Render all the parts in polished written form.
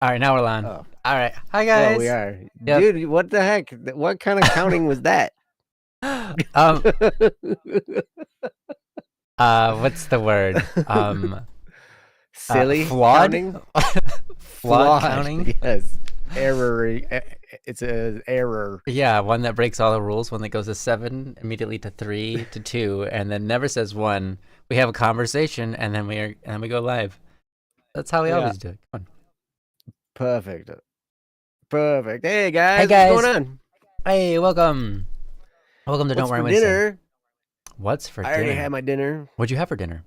All right, now we're on. Oh, All right. Hi, well, we guys. are. Yep. Dude, what the heck? What kind of counting was that? What's the word? Silly Flawed? counting? Flawed Flawed. counting? Yes. Error. It's an error. Yeah, one that breaks all the rules, one that goes to 7, immediately to 3, to 2, and then never says 1. We have a conversation, and then we go live. That's how we Yeah. always do it. Come on. Perfect. Perfect. Hey, guys. Hey, guys. What's going on? Hey, welcome. Welcome to What's Don't Worry for Wednesday. dinner? What's for I dinner? already had my dinner. What'd you have for dinner?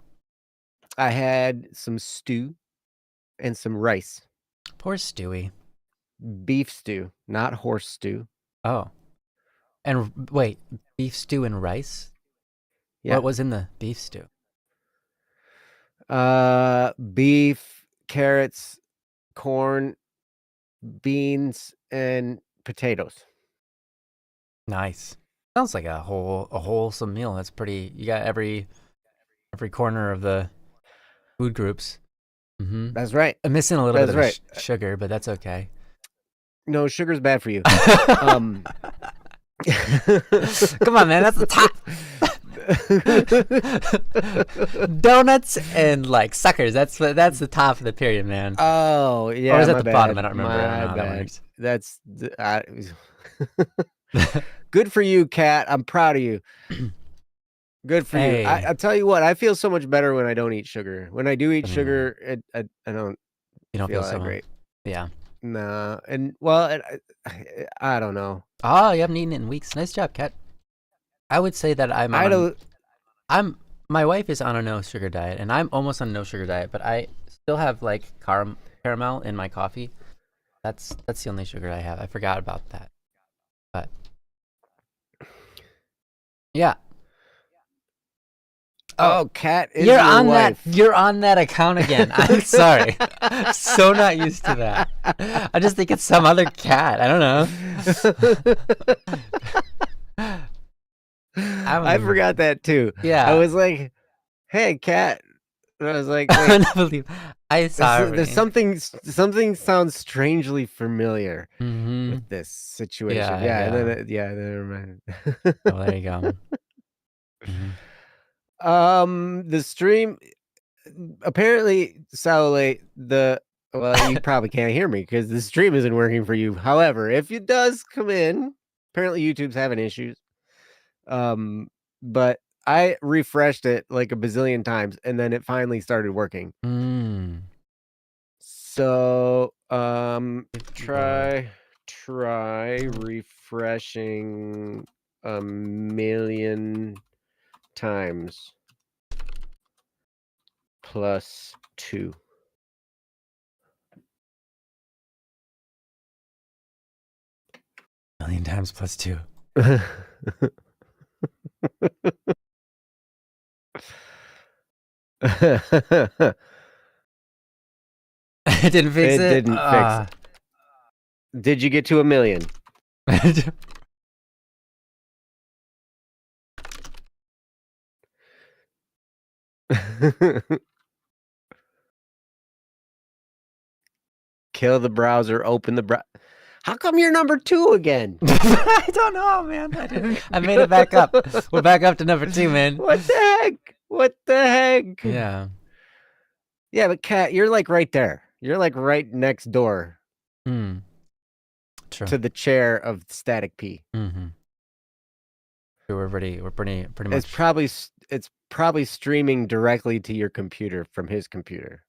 I had some stew and some rice. Poor Stewie. Beef stew, not horse stew. Oh. And wait, beef stew and rice? Yeah. What was in the beef stew? Beef, carrots, corn, beans, and potatoes. Nice. Sounds like a wholesome meal. That's pretty. You got every corner of the food groups. Mm-hmm. That's right. I'm missing a little That's bit of right. sugar, but that's okay. No, sugar's bad for you. Come on, man. That's the top. Donuts and like suckers. That's the top of the period, man. Oh yeah. Or is that my the bad. bottom? I don't remember. I don't know My how that bad. works. That's good for you, Kat. I'm proud of you. Good for you. I'll tell you what. I feel so much better when I don't eat sugar. When I do eat sugar, I don't. You don't feel that so great. Yeah. Nah, and well, I don't know. Oh, you haven't eaten it in weeks. Nice job, Kat. I would say that my wife is on a no sugar diet, and I'm almost on a no sugar diet, but I still have like caramel in my coffee. That's the only sugar I have. I forgot about that. But yeah. Oh, Kat is you're your on wife. You're on that account again. I'm sorry. So not used to that. I just think it's some other cat. I don't know. I forgot that too. Yeah. I was like, "Hey, Kat." And I was like, wait, I saw there's something sounds strangely familiar Mm-hmm. with this situation. Yeah. And then never mind. Oh, there you go. Mm-hmm. The stream apparently Salole, well, you probably can't hear me because the stream isn't working for you. However, if it does come in, apparently YouTube's having issues. But I refreshed it like a bazillion times and then it finally started working. So, try refreshing a million times plus 2. Million times plus 2. It didn't fix it? It didn't fix it. Did you get to 1 million? Kill the browser, open the browser. How come you're number 2 again? I don't know, man. I made it back up. We're back up to number 2, man. What the heck? What the heck? Yeah. Yeah, but Kat, you're like right there. You're like right next door. True. To the chair of Static P. Mm-hmm. We're pretty much. It's probably streaming directly to your computer from his computer.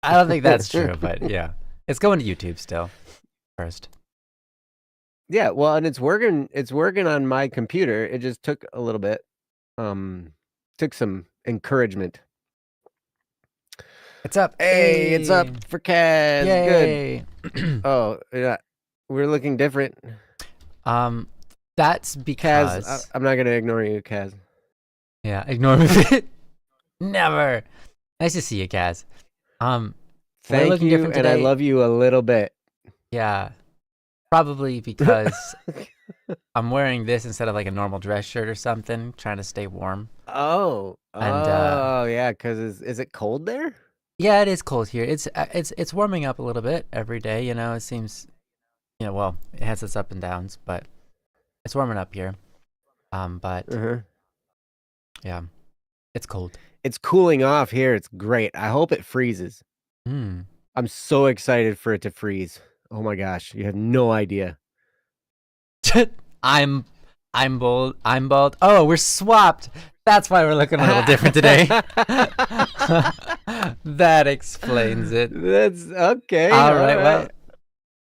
I don't think that's true, but yeah, it's going to YouTube still. First. Yeah, well, and it's working. It's working on my computer. It just took a little bit. Took some encouragement. It's up. Hey, it's up for Kaz. Yay. Good. Oh, yeah. We're looking different. That's because Kaz, I'm not gonna ignore you, Kaz. Yeah, ignore me. Never. Nice to see you, Kaz. Thank you, and I love you a little bit. Yeah, probably because I'm wearing this instead of like a normal dress shirt or something, trying to stay warm. Oh, And yeah, because is it cold there? Yeah, it is cold here. It's warming up a little bit every day. It seems, well, it has its up and downs, but it's warming up here. But Uh-huh. yeah, it's cold. It's cooling off here. It's great. I hope it freezes. Hmm. I'm so excited for it to freeze. Oh my gosh, you have no idea. I'm I'm bold. I'm bald. Oh, we're swapped. That's why we're looking a little different today. That explains it. That's okay. All right. Well,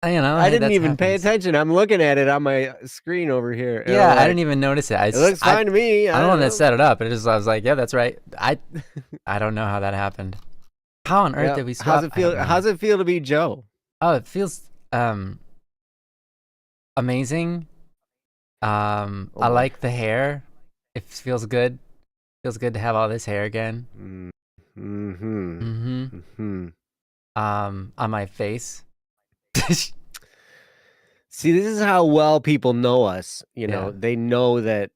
I didn't even pay happens. attention. I'm looking at it on my screen over here. Yeah, I didn't even notice it. It looks fine to me. I'm the one that set it up. I was like, yeah, that's right. I don't know how that happened. How on earth did we swap? How's it feel? How's it feel to be Joe? Oh, it feels amazing. I like the hair. It feels good. Feels good to have all this hair again. On my face. See, this is how well people know us. Yeah. They know that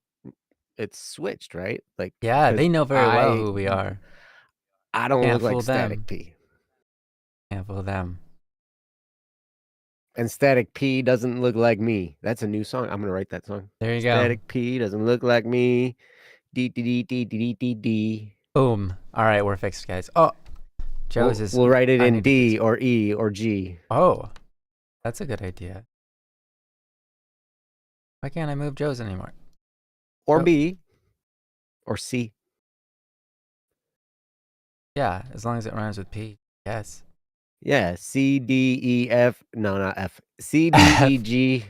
it's switched, right? Like, yeah, they know very well who we are. I don't look like Static P. Can't fool them. And Static P doesn't look like me. That's a new song. I'm gonna write that song. There you go. Static P doesn't look like me. D. Boom. All right, we're fixed, guys. Oh, Joe's is. We'll write it in D or E or G. Oh, that's a good idea. Why can't I move Joe's anymore? Or B. Or C. Yeah, as long as it rhymes with P. Yes. Yeah, C, D, E, F. No, not F. C, D, E, G.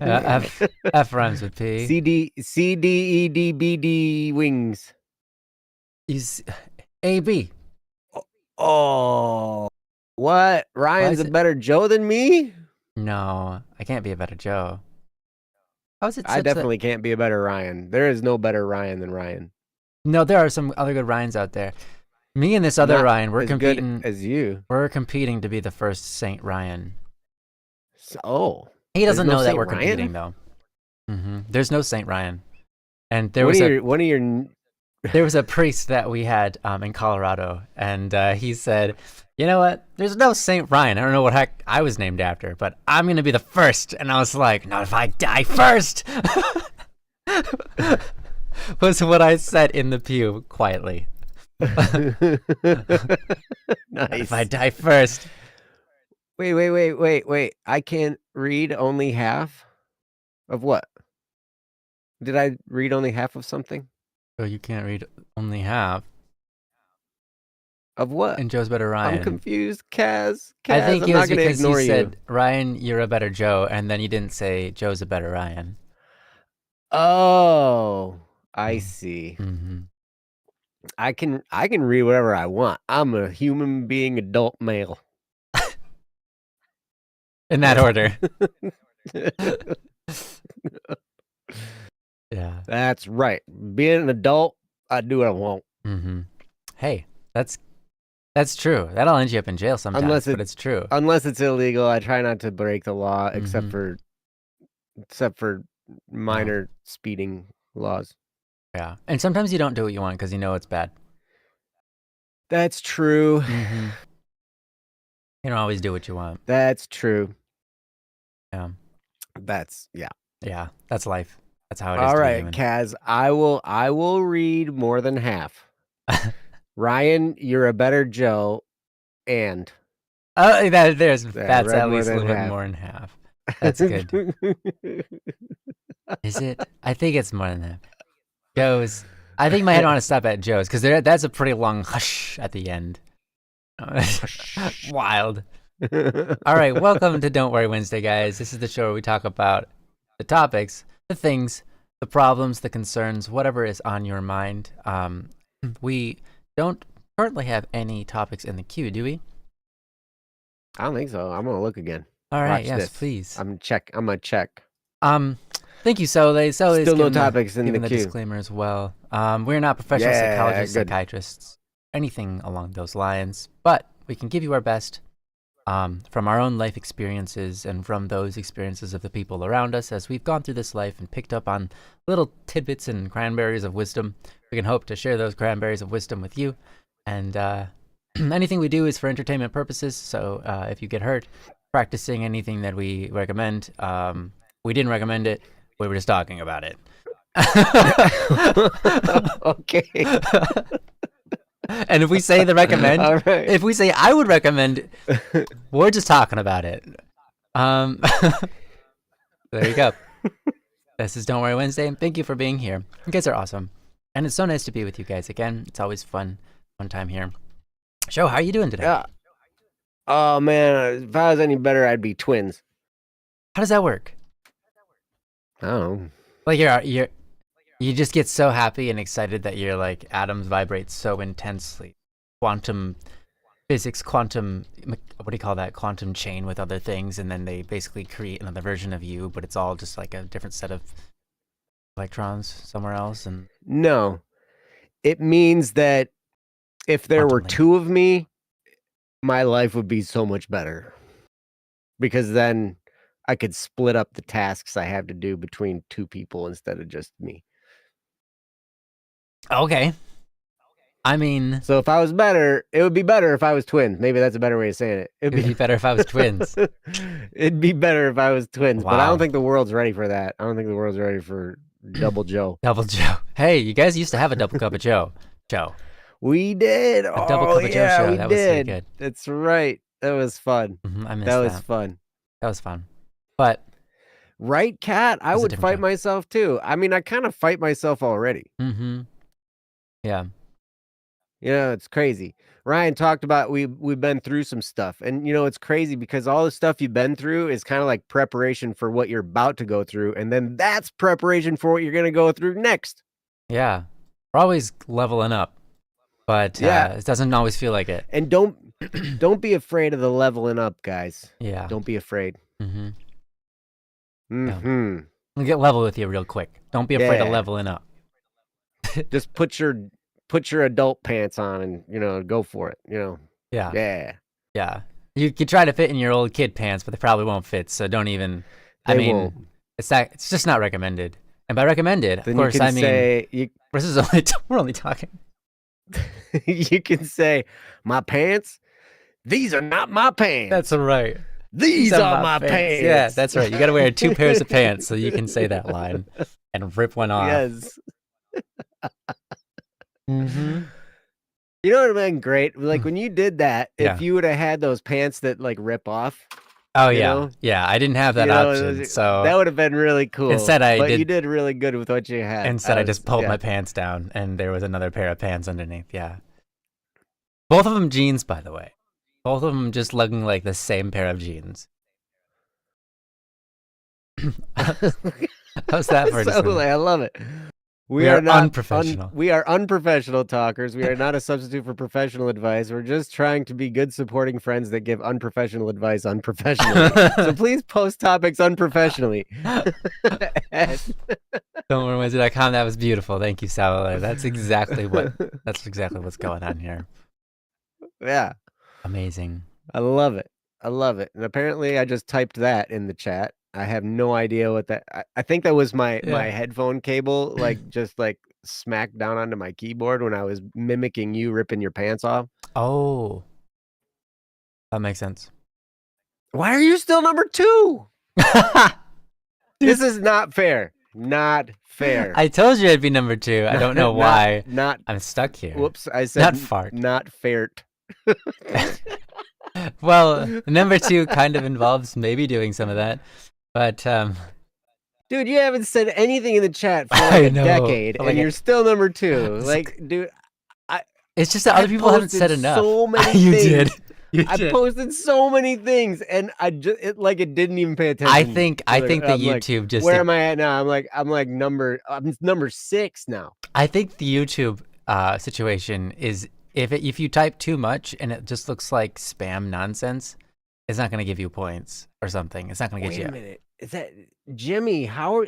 F rhymes with P. C, D, E, D, B, D, wings. A, B. Oh, what? Ryan's a better Joe than me? No, I can't be a better Joe. How is it? I definitely can't be a better Ryan. There is no better Ryan than Ryan. No, there are some other good Ryans out there. Me and this other Ryan, we're competing. Good as you. We're competing to be the first Saint Ryan. So, he doesn't know that we're competing, though. There's no Saint Ryan, and there there was a priest that we had in Colorado, and he said, "You know what? There's no Saint Ryan. I don't know what heck I was named after, but I'm gonna be the first." And I was like, "Not if I die first." Was what I said in the pew quietly. Nice. If I die first. Wait. I can't read only half of what? Did I read only half of something? Oh, you can't read only half. Of what? And Joe's better Ryan. I'm confused, Kaz. I think I'm it was not gonna because ignore you said, Ryan, you're a better Joe, and then you didn't say Joe's a better Ryan. Oh, I see. I can read whatever I want. I'm a human being, adult male. In that order. Yeah. That's right. Being an adult, I do what I want. Hey, that's true. That'll end you up in jail sometimes, but it's true. Unless it's illegal, I try not to break the law, except for minor speeding laws. Yeah, and sometimes you don't do what you want because you know it's bad. That's true. You don't always do what you want. That's true. Yeah. Yeah, that's life. That's how it is. All right, Kaz, I will read more than half. Ryan, you're a better Joe, and that's at least a little bit more than half. That's good. Is it? I think it's more than that. Joe's. I think my head want to stop at Joe's because that's a pretty long hush at the end. Wild. All right, welcome to Don't Worry Wednesday, guys. This is the show where we talk about the topics, the things, the problems, the concerns, whatever is on your mind. We don't currently have any topics in the queue, do we? I don't think so. I'm gonna look again. All right, yes, please. I'm gonna check. Thank you, Sole. Still no topics in the queue. Disclaimer as well. We're not professional psychologists, psychiatrists, anything along those lines, but we can give you our best from our own life experiences and from those experiences of the people around us as we've gone through this life and picked up on little tidbits and cranberries of wisdom. We can hope to share those cranberries of wisdom with you and anything we do is for entertainment purposes. So if you get hurt practicing anything that we recommend, we didn't recommend it. We were just talking about it. Okay. And if we say the recommend, All right. if we say I would recommend, we're just talking about it. There you go. This is Don't Worry Wednesday, and thank you for being here. You guys are awesome. And it's so nice to be with you guys again. It's always fun time here. Sho, how are you doing today? Yeah. Oh man, if I was any better, I'd be twins. How does that work? I don't know. Like you just get so happy and excited that your like atoms vibrate so intensely. Quantum physics, quantum, what do you call that? Quantum chain with other things, and then they basically create another version of you, but it's all just like a different set of electrons somewhere else. And No, it means that if there were two of me, my life would be so much better, because then I could split up the tasks I have to do between two people instead of just me. Okay. I mean, so if I was better, it would be better if I was twins. Maybe that's a better way of saying it. It'd be better if I was twins. It'd be better if I was twins, wow. But I don't think the world's ready for that. I don't think the world's ready for Double Joe. Double Joe. Hey, you guys used to have a double cup of Joe. We did. A double cup of Joe show. We that did. Was so good. That's right. That was fun. I missed that. Was fun. That was fun. But right, Kat? I would fight myself too. I mean, I kind of fight myself already. Yeah. Yeah, it's crazy. Ryan talked about we've been through some stuff, and it's crazy because all the stuff you've been through is kind of like preparation for what you're about to go through, and then that's preparation for what you're going to go through next. Yeah, we're always leveling up, but it doesn't always feel like it. And don't be afraid of the leveling up, guys. Yeah, don't be afraid. I'll get level with you real quick. Don't be afraid of leveling up. Just put your adult pants on and go for it. Yeah. You could try to fit in your old kid pants, but they probably won't fit. So don't even. They won't. It's just not recommended. And by recommended, then of course, I mean this is we're only talking. You can say, my pants. These are not my pants. That's right. These are my pants. Yeah, that's right. You got to wear 2 pairs of pants so you can say that line and rip one off. Yes. You know what would have been great? Like when you did that, if you would have had those pants that like rip off. Oh yeah, yeah. I didn't have that option, so that would have been really cool. Instead, you did really good with what you had. Instead, I just pulled my pants down, and there was another pair of pants underneath. Yeah, both of them jeans, by the way. Both of them just looking like the same pair of jeans. How's that for I love it. We are not unprofessional. We are unprofessional talkers. We are not a substitute for professional advice. We're just trying to be good supporting friends that give unprofessional advice unprofessionally. So please post topics unprofessionally. Don'tWorryWednesday.com. That was beautiful. Thank you, Sal. That's exactly what's going on here. Yeah. Amazing. I love it. And apparently I just typed that in the chat. I have no idea what that. I think that was my headphone cable, just smacked down onto my keyboard when I was mimicking you ripping your pants off. Oh, that makes sense. Why are you still number 2? This is not fair. Not fair. I told you I'd be number 2. I don't know why. I'm stuck here. Whoops! I said not fart. Not fairt. Well, number 2 kind of involves maybe doing some of that. But dude, you haven't said anything in the chat for a decade, and you're still number 2. Like, dude, it's just that other people haven't said enough. So many you things. did. I posted so many things, and it didn't even pay attention. I think that YouTube just. Where am I at now? I'm number 6 now. I think the YouTube situation is if you type too much and it just looks like spam nonsense, it's not going to give you points or something. It's not going to get you. Wait a minute. Is that Jimmy? How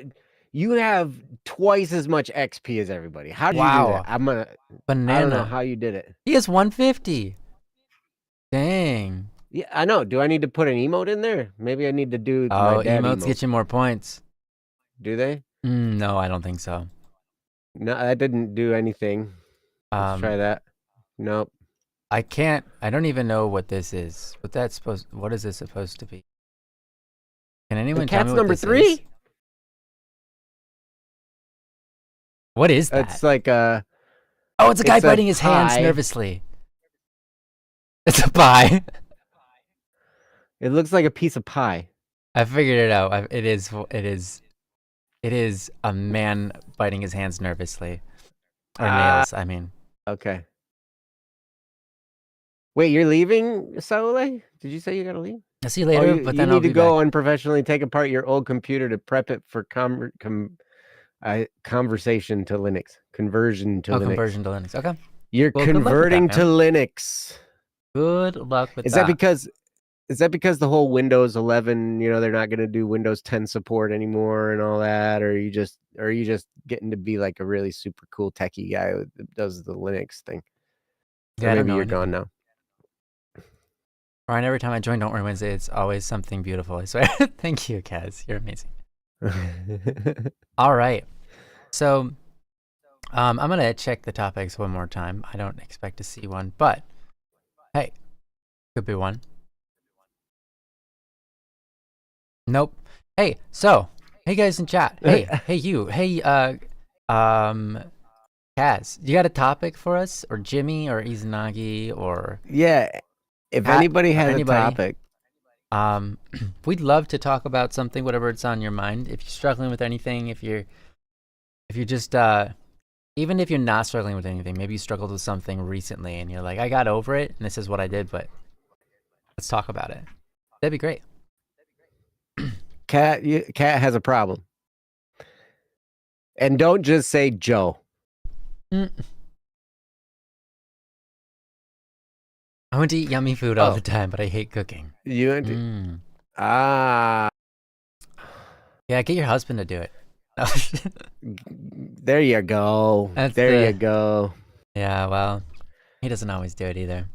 you have twice as much XP as everybody? How did you do that? I'm gonna banana. I don't know how you did it. He has 150. Dang. Yeah, I know. Do I need to put an emote in there? Maybe I need to do. Oh, emotes get you more points. Do they? No, I don't think so. No, that didn't do anything. Let's try that. Nope. I can't. I don't even know what this is. What is this supposed to be? Can And anyone tell me cat's what number this is? 3. What is that? It's like a. Oh, it's a guy It's a biting his hands pie. nervously. It's a pie. It looks like a piece of pie. I figured it out. It is. It is. It is a man biting his hands nervously, or nails. I mean. Okay. Wait, you're leaving, Saule? Did you say you gotta leave? I'll see you Oh, later, you, but you then I'll need to be back. go unprofessionally take apart your old computer to prep it for conversation to Linux. Conversion to Linux. Conversion to Linux. Okay. You're Well, converting to Linux. Good luck with Is that. that because the whole Windows 11, they're not going to do Windows 10 support anymore and all that, or are you just getting to be like a really super cool techie guy who does the Linux thing? Yeah, or I don't maybe know you're anything. gone now. Ryan, every time I join Don't Worry Wednesday, it's always something beautiful. I swear. Thank you, Kaz. You're amazing. All right. So, I'm gonna check the topics one more time. I don't expect to see one, but hey, could be one. Nope. Hey, so hey guys in chat. Hey you. Hey Kaz, you got a topic for us, or Jimmy, or Izanagi, or Yeah, if Pat, anybody or has anybody? a topic, we'd love to talk about something, whatever it's on your mind. If you're struggling with anything, if you're just even if you're not struggling with anything, maybe you struggled with something recently and you're like, I got over it and this is what I did, but let's talk about it. That'd be great. Cat has a problem. And don't just say Joe. I want to eat yummy food all the time, but I hate cooking. You want to? Yeah, get your husband to do it. There you go. You go. Yeah, well, he doesn't always do it either.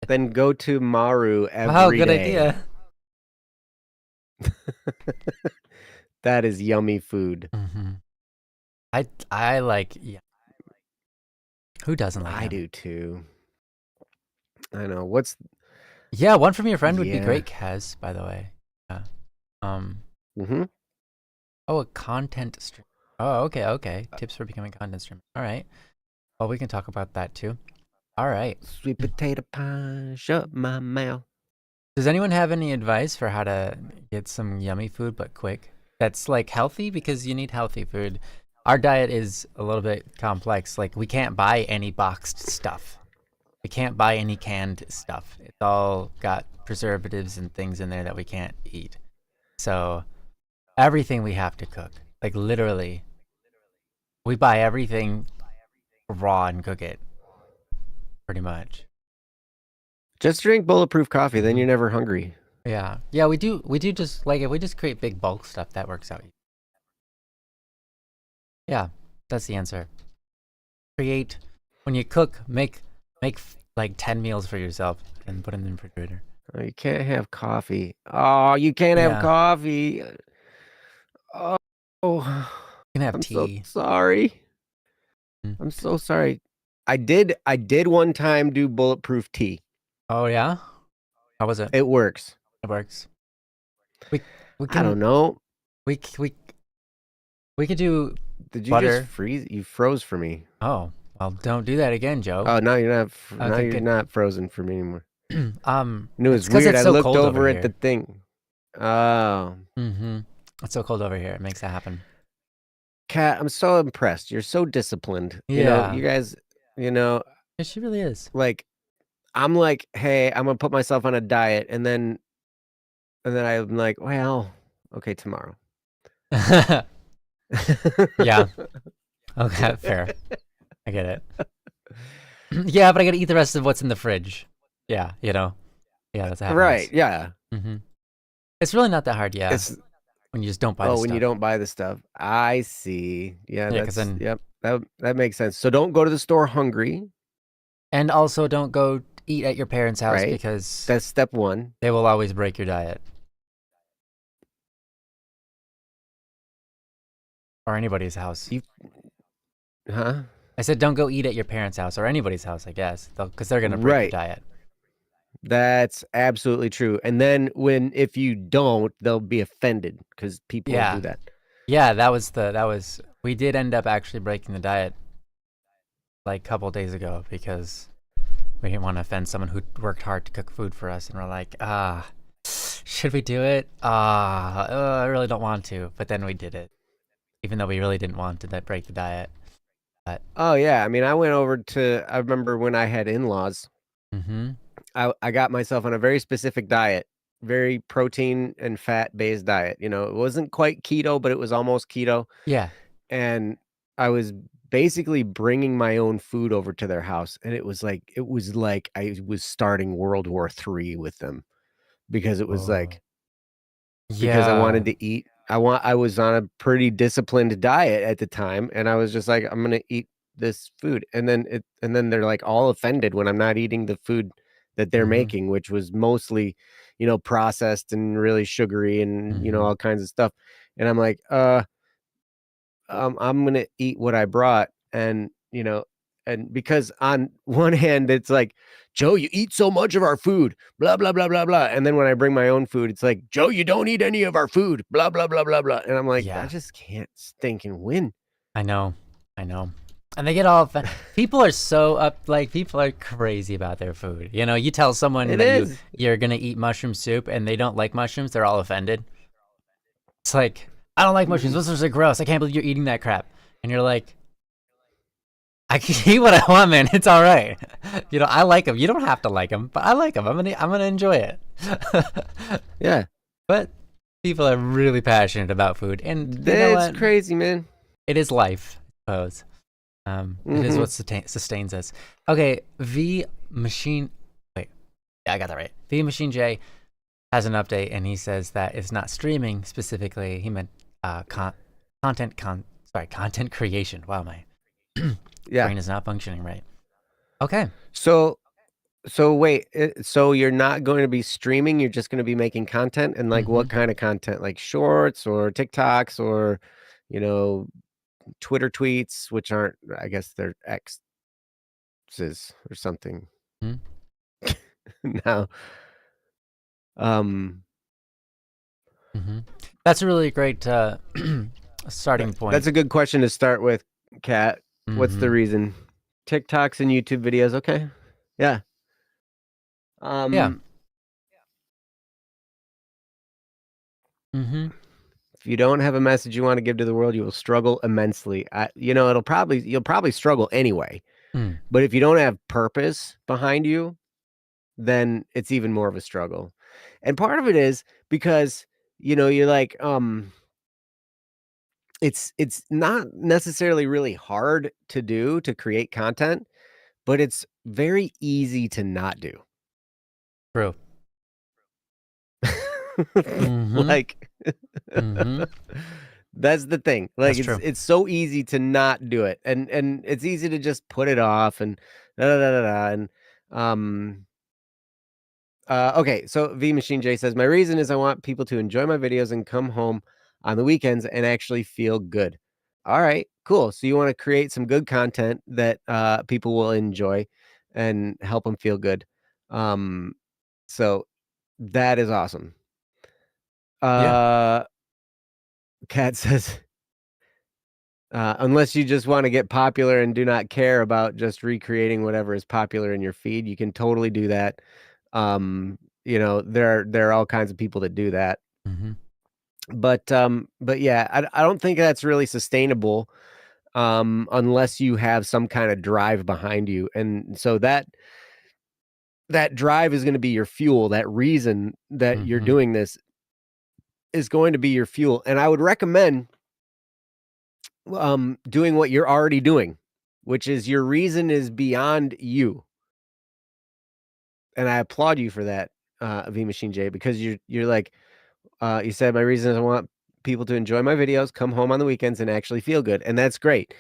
Then go to Maru every good day. idea. That is yummy food. I like, yeah. Who doesn't like I do too. I know. Yeah, one from your friend would be great, Kaz, by the way. Yeah. Oh, a content stream. Oh, okay. Tips for becoming a content streamer. All right. Well, we can talk about that too. All right. Sweet potato pie, shut my mouth. Does anyone have any advice for how to get some yummy food but quick? That's like healthy, because you need healthy food. Our diet is a little bit complex. Like, we can't buy any boxed stuff. We can't buy any canned stuff. It's all got preservatives and things in there that we can't eat. So everything we have to cook. Like, literally, we buy everything raw and cook it. Pretty much. Just drink bulletproof coffee, then you're never hungry. Yeah, we do just, like, if we just create big bulk stuff, that works out. Yeah, that's the answer. Create, when you cook, make like 10 meals for yourself and put them in the refrigerator. Oh, you can't have coffee. Oh, you can't have coffee. Oh, you can have tea. So sorry. I'm so sorry. I did one time do bulletproof tea. Oh yeah? How was it? It works. It works. We can, I don't know. We could do. Did you butter. just freeze? You froze for me. Oh, well, don't do that again, Joe. Oh, now you're not. Now you're not frozen for me anymore. It was weird. I looked over at the thing. Oh. It's so cold over here. It makes that happen. Kat, I'm so impressed. You're so disciplined. Yeah. You guys. Yeah, she really is. Like, I'm like, hey, I'm gonna put myself on a diet, and then I'm like, well, okay, tomorrow. Yeah. Okay, fair. I get it. Yeah, but I gotta eat the rest of what's in the fridge. Yeah, Yeah, that's how. Right. Yeah. It's really not that hard. Yeah. When you just don't buy the stuff. When you don't buy the stuff. I see. Yeah, that's then, yep. That makes sense. So don't go to the store hungry. And also don't go eat at your parents' house, because that's step one. They will always break your diet. Or anybody's house. I said don't go eat at your parents' house or anybody's house, I guess, because they're gonna break your Right. diet. That's absolutely true. And then if you don't, they'll be offended because people will do Yeah, that. yeah. We did end up actually breaking the diet like a couple days ago because we didn't want to offend someone who worked hard to cook food for us, and we're like, should we do it? I really don't want to, but then we did it, even though we really didn't want to break the diet. But Oh yeah, I mean, I remember when I had in-laws, mm-hmm. I got myself on a very specific diet, very protein and fat based diet. It wasn't quite keto, but it was almost keto. Yeah. And I was basically bringing my own food over to their house, and it was like I was starting World War III with them because it was Oh. like because I Yeah. wanted to eat. I was on a pretty disciplined diet at the time, and I was just like, I'm gonna eat this food, and then they're like all offended when I'm not eating the food that they're Mm-hmm. making, which was mostly, processed and really sugary and Mm-hmm. all kinds of stuff. And I'm like, I'm gonna eat what I brought, and because on one hand it's like, Joe, you eat so much of our food, blah blah blah blah blah, and then when I bring my own food, it's like, Joe, you don't eat any of our food, blah blah blah blah blah, and I'm like, I Yeah. just can't stinking win. I know. I know. And they get all people are so people are crazy about their food. You tell someone It that is. you're gonna eat mushroom soup and they don't like mushrooms, they're all offended. It's like, I don't like mushrooms. Mhm. Mushrooms are gross. I can't believe you're eating that crap. And you're like, I can eat what I want, man. It's all right. I like them. You don't have to like them, but I like them. I'm gonna enjoy it. Yeah, But people are really passionate about food, and you know that's what? crazy, man. It is life, I suppose. It is Hmm. what sustains us. Okay, V Machine. Wait, yeah, I got that right. V Machine J has an update, and he says that it's not streaming specifically. He meant content. Content creation. Wow, my Yeah. brain is not functioning right. Okay. So wait, so you're not going to be streaming, you're just gonna be making content? And, like, Mm-hmm. what kinda content? Like, shorts or TikToks or, you know, Twitter tweets, which aren't, I guess they're X's or something Mm-hmm. now. Um, Mm-hmm. That's a really great starting that's point. a good question to start with, Kat. What's Mm-hmm. the reason? TikToks and YouTube videos, okay. Yeah. Yeah. Um, Mm-hmm. if you don't have a message you wanna give to the world, you will struggle immensely. You'll probably struggle anyway, Mm. but if you don't have purpose behind you, then it's even more of a struggle. And part of it is because, you're like, it's not necessarily really hard to do to create content, but it's very easy to not do. True. Mm-hmm. Like, Mm-hmm. that's the thing. Like, That's it's true. it's so easy to not do it, and it's easy to just put it off and da da da da da. And um okay, so V Machine J says, my reason is I want people to enjoy my videos and come home on the weekends and actually feel good. All right, cool. So you want to create some good content that people will enjoy and help them feel good. Um, so that is awesome. Yeah. Uh, Kat says, unless you just want to get popular and do not care about just recreating whatever is popular in your feed, you can totally do that. There are all kinds of people that do that. Mm-hmm. But yeah, I don't think that's really sustainable, unless you have some kind of drive behind you. And so that drive is going to be your fuel. That reason that you're Mm-hmm. doing this is going to be your fuel. And I would recommend doing what you're already doing, which is your reason is beyond you. And I applaud you for that, V Machine J, because you're like, you said, my reason is I want people to enjoy my videos, come home on the weekends, and actually feel good, and that's great.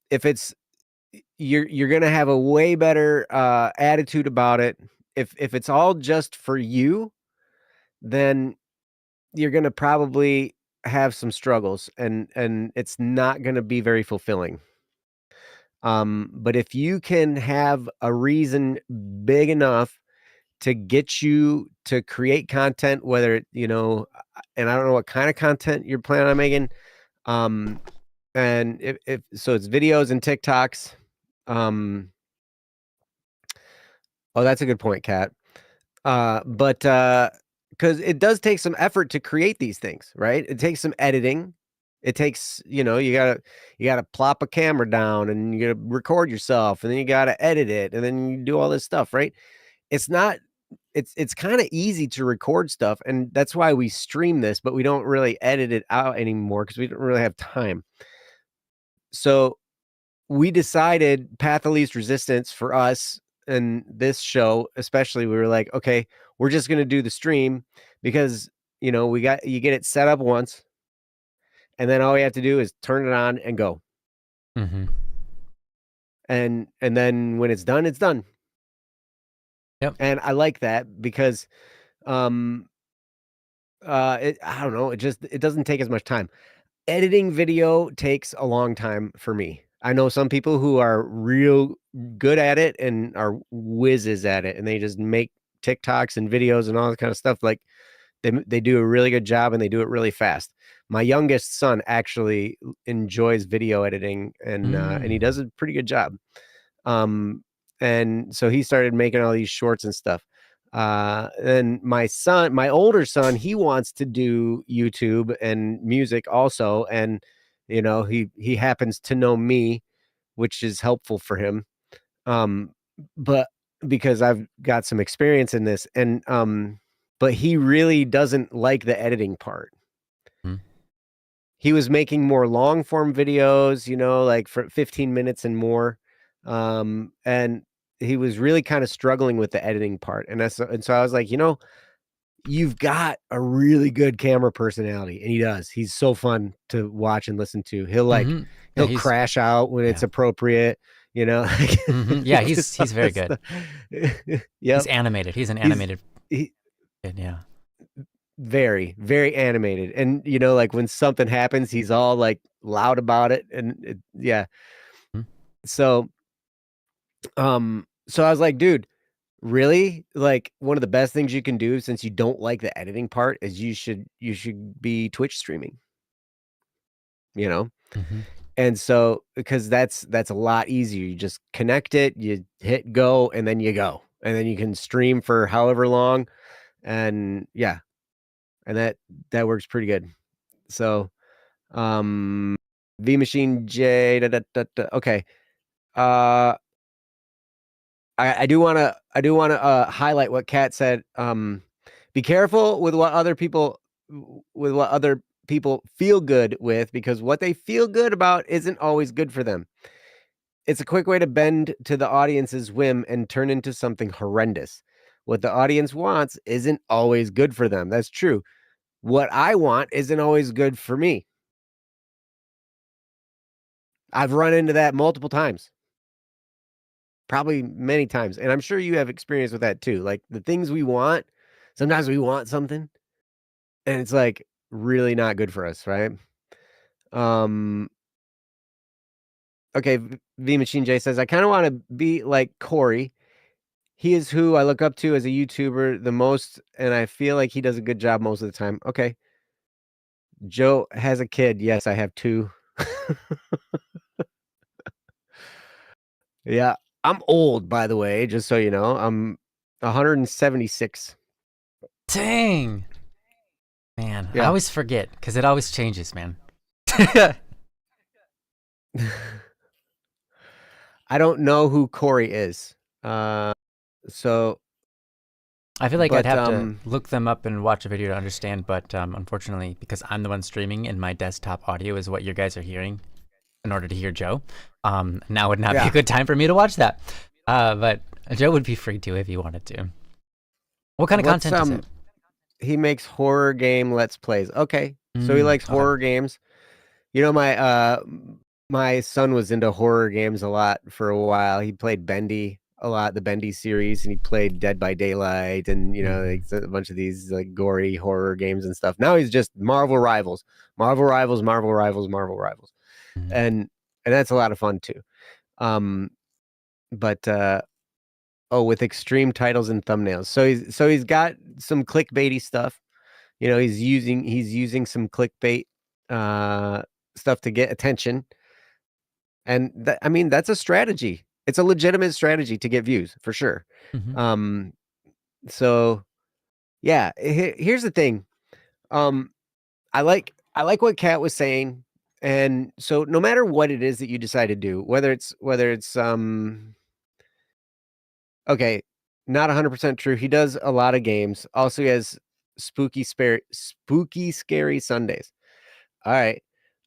If it's you're gonna have a way better attitude about it. If it's all just for you, then you're gonna probably have some struggles, and it's not gonna be very fulfilling. But if you can have a reason big enough to get you to create content, whether, and I don't know what kind of content you're planning on making. And if so, it's videos and TikToks. Oh, that's a good point, Kat. But because it does take some effort to create these things, right? It takes some editing. It takes, you gotta plop a camera down and you gotta record yourself, and then you gotta edit it, and then you do all this stuff, right? It's not, it's kind of easy to record stuff, and that's why we stream this, but we don't really edit it out anymore because we don't really have time. So we decided path of least resistance for us and this show, especially, we were like, okay, we're just going to do the stream because, you get it set up once and then all we have to do is turn it on and go. Mm-hmm. And then when it's done, it's done. Yep. And I like that because, I don't know, it doesn't take as much time. Editing video takes a long time for me. I know some people who are real good at it and are whizzes at it, and they just make TikToks and videos and all that kind of stuff. Like they do a really good job and they do it really fast. My youngest son actually enjoys video editing, and he does a pretty good job. And so he started making all these shorts and stuff. And my older son, he wants to do YouTube and music also. And, he happens to know me, which is helpful for him. But because I've got some experience in this, but he really doesn't like the editing part. Mm-hmm. He was making more long form videos, like for 15 minutes and more. And he was really kind of struggling with the editing part. And so I was like, you've got a really good camera personality, and he does. He's so fun to watch and listen to. He'll crash out when it's appropriate, Yeah, he's very good. Yeah, he's animated. He's an animated kid, yeah. Very, very animated. And like when something happens, he's all like loud about it. And yeah. Mm-hmm. So I was like, dude, really? Like one of the best things you can do, since you don't like the editing part, is you should be Twitch streaming. Mm-hmm. And so, because that's a lot easier. You just connect it, you hit go, and then you go. And then you can stream for however long. And yeah. And that works pretty good. So V Machine J. Okay. I do want to highlight what Kat said. Be careful with what other people feel good with, because what they feel good about isn't always good for them. It's a quick way to bend to the audience's whim and turn into something horrendous. What the audience wants isn't always good for them. That's true. What I want isn't always good for me. I've run into that multiple times. Probably many times. And I'm sure you have experience with that too. Like the things we want, sometimes we want something and it's like really not good for us, right? Okay, V Machine J says, I kind of want to be like Corey. He is who I look up to as a YouTuber the most, and I feel like he does a good job most of the time. Okay. Joe has a kid. Yes, I have two. Yeah. I'm old, by the way, just so you know. I'm 176. Dang. Man, Yeah. I always forget because it always changes, man. I don't know who Corey is. So I feel like I'd have to look them up and watch a video to understand, but unfortunately, because I'm the one streaming and my desktop audio is what you guys are hearing in order to hear Joe, now would not be a good time for me to watch that. But Joe would be free to if he wanted to. What kind of content is it? He makes horror game Let's Plays. Okay. So he likes horror games. My son was into horror games a lot for a while. He played Bendy a lot, the Bendy series, and he played Dead by Daylight and, like a bunch of these like gory horror games and stuff. Now he's just Marvel Rivals. And that's a lot of fun too. But with extreme titles and thumbnails. So he's got some clickbaity stuff. He's using some clickbait stuff to get attention. And that's a strategy. It's a legitimate strategy to get views for sure. Mm-hmm. So yeah, here's the thing. I like what Kat was saying. And so no matter what it is that you decide to do, whether it's okay, not 100% true. He does a lot of games. Also, he has spooky scary Sundays. All right.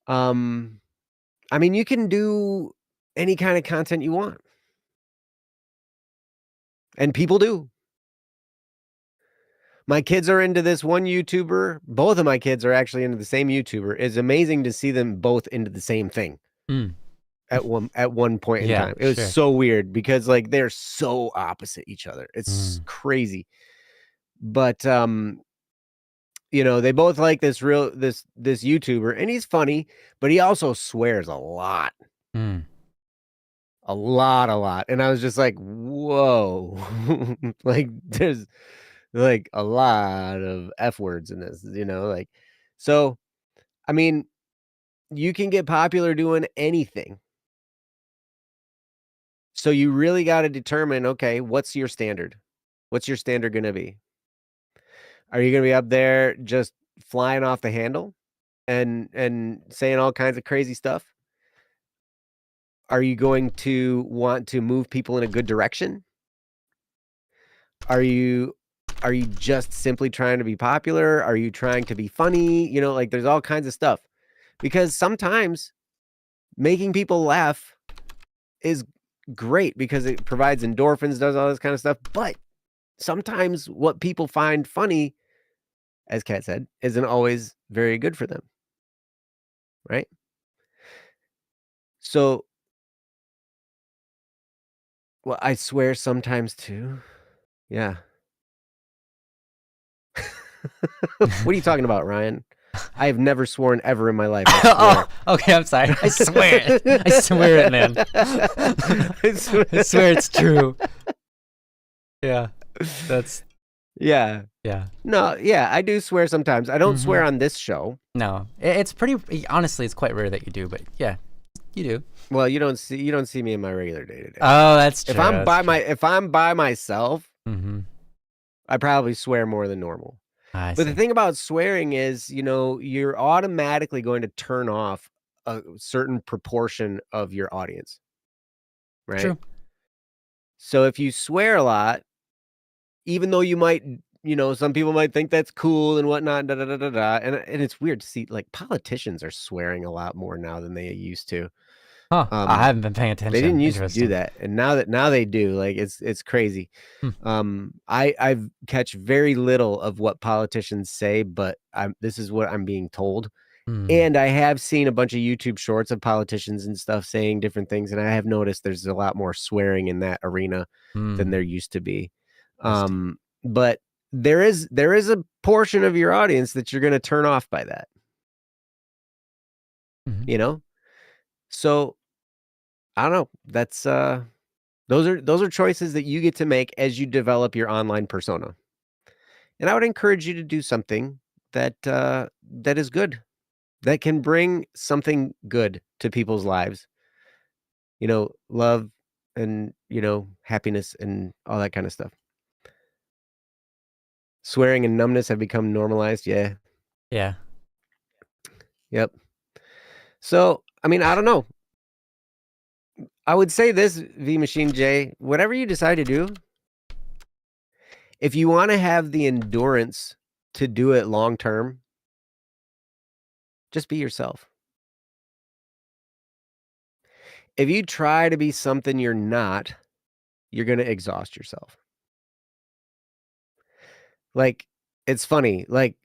You can do any kind of content you want. And people do. My kids are into this one YouTuber. Both of my kids are actually into the same YouTuber. It's amazing to see them both into the same thing. At one point in time. It was so weird because like they're so opposite each other. It's crazy. But they both like this YouTuber, and he's funny, but he also swears a lot. A lot. And I was just like, whoa. Like there's like a lot of F words in this, like, so, you can get popular doing anything. So you really got to determine, okay, what's your standard? What's your standard going to be? Are you going to be up there just flying off the handle and saying all kinds of crazy stuff? Are you going to want to move people in a good direction? Are you just simply trying to be popular? Are you trying to be funny? Like there's all kinds of stuff. Because sometimes making people laugh is great because it provides endorphins, does all this kind of stuff. But sometimes what people find funny, as Kat said, isn't always very good for them. Right? So, well, I swear sometimes too. Yeah. What are you talking about, Ryan? I have never sworn ever in my life. Oh, okay. I'm sorry. I swear it. I swear it, man. I swear it's true. Yeah. Yeah. No, yeah, I do swear sometimes. I don't swear on this show. No. It's pretty, honestly, it's quite rare that you do, but yeah, you do. Well, you don't see me in my regular day-to-day. Oh, that's true. If I'm by myself, I probably swear more than normal. But the thing about swearing is, you're automatically going to turn off a certain proportion of your audience. Right? True. So if you swear a lot, even though you might, some people might think that's cool and whatnot, and it's weird to see like politicians are swearing a lot more now than they used to. Huh. I haven't been paying attention. They didn't used to do that, and now they do. Like it's crazy. I've catch very little of what politicians say, but this is what I'm being told. And I have seen a bunch of YouTube shorts of politicians and stuff saying different things, and I have noticed there's a lot more swearing in that arena than there used to be. But there is a portion of your audience that you're going to turn off by that. So I don't know. That's those are choices that you get to make as you develop your online persona. And I would encourage you to do something that is good, that can bring something good to people's lives. Love and, happiness and all that kind of stuff. Swearing and numbness have become normalized. Yeah. Yeah. Yep. So, I don't know. I would say this, V Machine J, whatever you decide to do, if you want to have the endurance to do it long term, just be yourself. If you try to be something you're not, you're going to exhaust yourself. Like, it's funny. Like,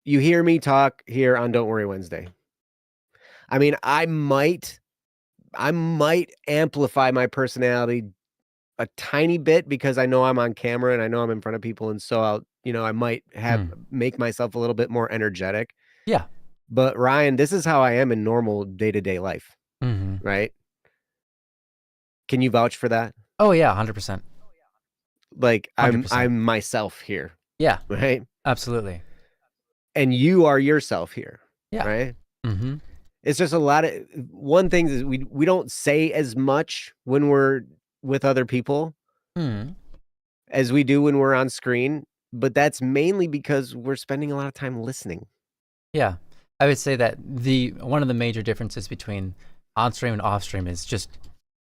you hear me talk here on Don't Worry Wednesday. I might amplify my personality a tiny bit because I know I'm on camera and I know I'm in front of people. And so I might make myself a little bit more energetic. Yeah. But Ryan, this is how I am in normal day-to-day life. Right? Can you vouch for that? Oh yeah, 100%. Like 100%. I'm myself here. Yeah, right? absolutely. And you are yourself here, Yeah. right? Mm-hmm. It's just a lot of one thing is we don't say as much when we're with other people as we do when we're on screen, but that's mainly because we're spending a lot of time listening. Yeah, I would say that one of the major differences between on stream and off stream is just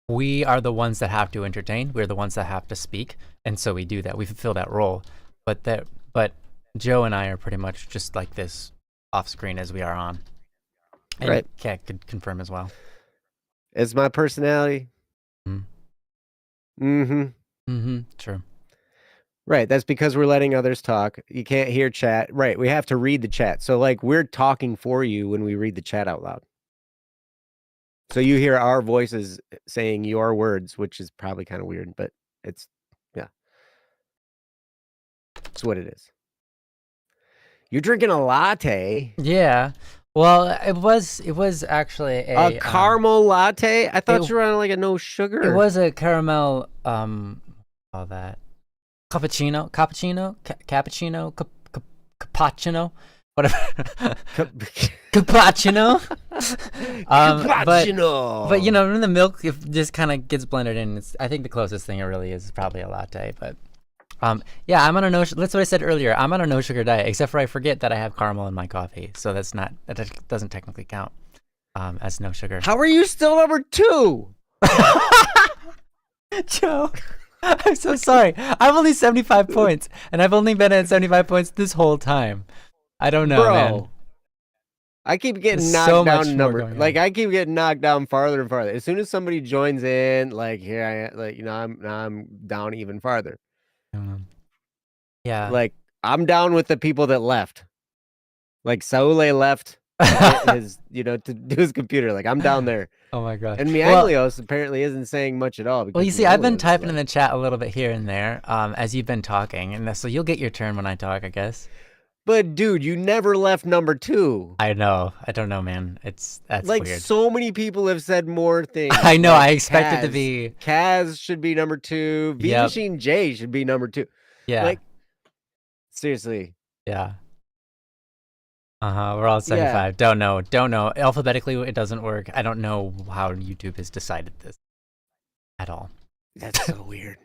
we are the ones that have to entertain. We're the ones that have to speak, and so we do that. We fulfill that role. But Joe and I are pretty much just like this off screen as we are on. And Right. Kat could confirm as well. It's my personality. True. Right. That's because we're letting others talk. You can't hear chat. Right. We have to read the chat. So like we're talking for you when we read the chat out loud. So you hear our voices saying your words, which is probably kind of weird, but it's what it is. You're drinking a latte. Yeah. Well, it was actually a caramel latte. I thought you were on like a no sugar. It was a caramel. All that cappuccino, cappuccino, whatever. Cappuccino. Cappuccino. But you know, when the milk just kind of gets blended in, I think the closest thing it really is probably a latte. But yeah, I'm on a that's what I said earlier. I'm on a no sugar diet, except for I forget that I have caramel in my coffee, so that doesn't technically count as no sugar. How are you still number 2? Joe, I'm so sorry. I'm only 75 points, and I've only been at 75 points this whole time. I don't know, man. I keep getting knocked down number. Like I keep getting knocked down farther and farther. As soon as somebody joins in, like here I am, like I'm down even farther. Yeah. Like I'm down with the people that left. Like Saule left his, to do his computer. Like I'm down there. Oh my gosh. And Miaglios apparently isn't saying much at all. Well, you see, I've been typing in the chat a little bit here and there as you've been talking, and so you'll get your turn when I talk, I guess. But dude, you never left number 2. I know. I don't know, man. That's like weird. So many people have said more things. I know. Like I expected to be. Kaz should be number 2. V Machine J should be number 2. Yeah. Like seriously. Yeah. We're all 75. Yeah. Don't know. Alphabetically, it doesn't work. I don't know how YouTube has decided this at all. That's so weird.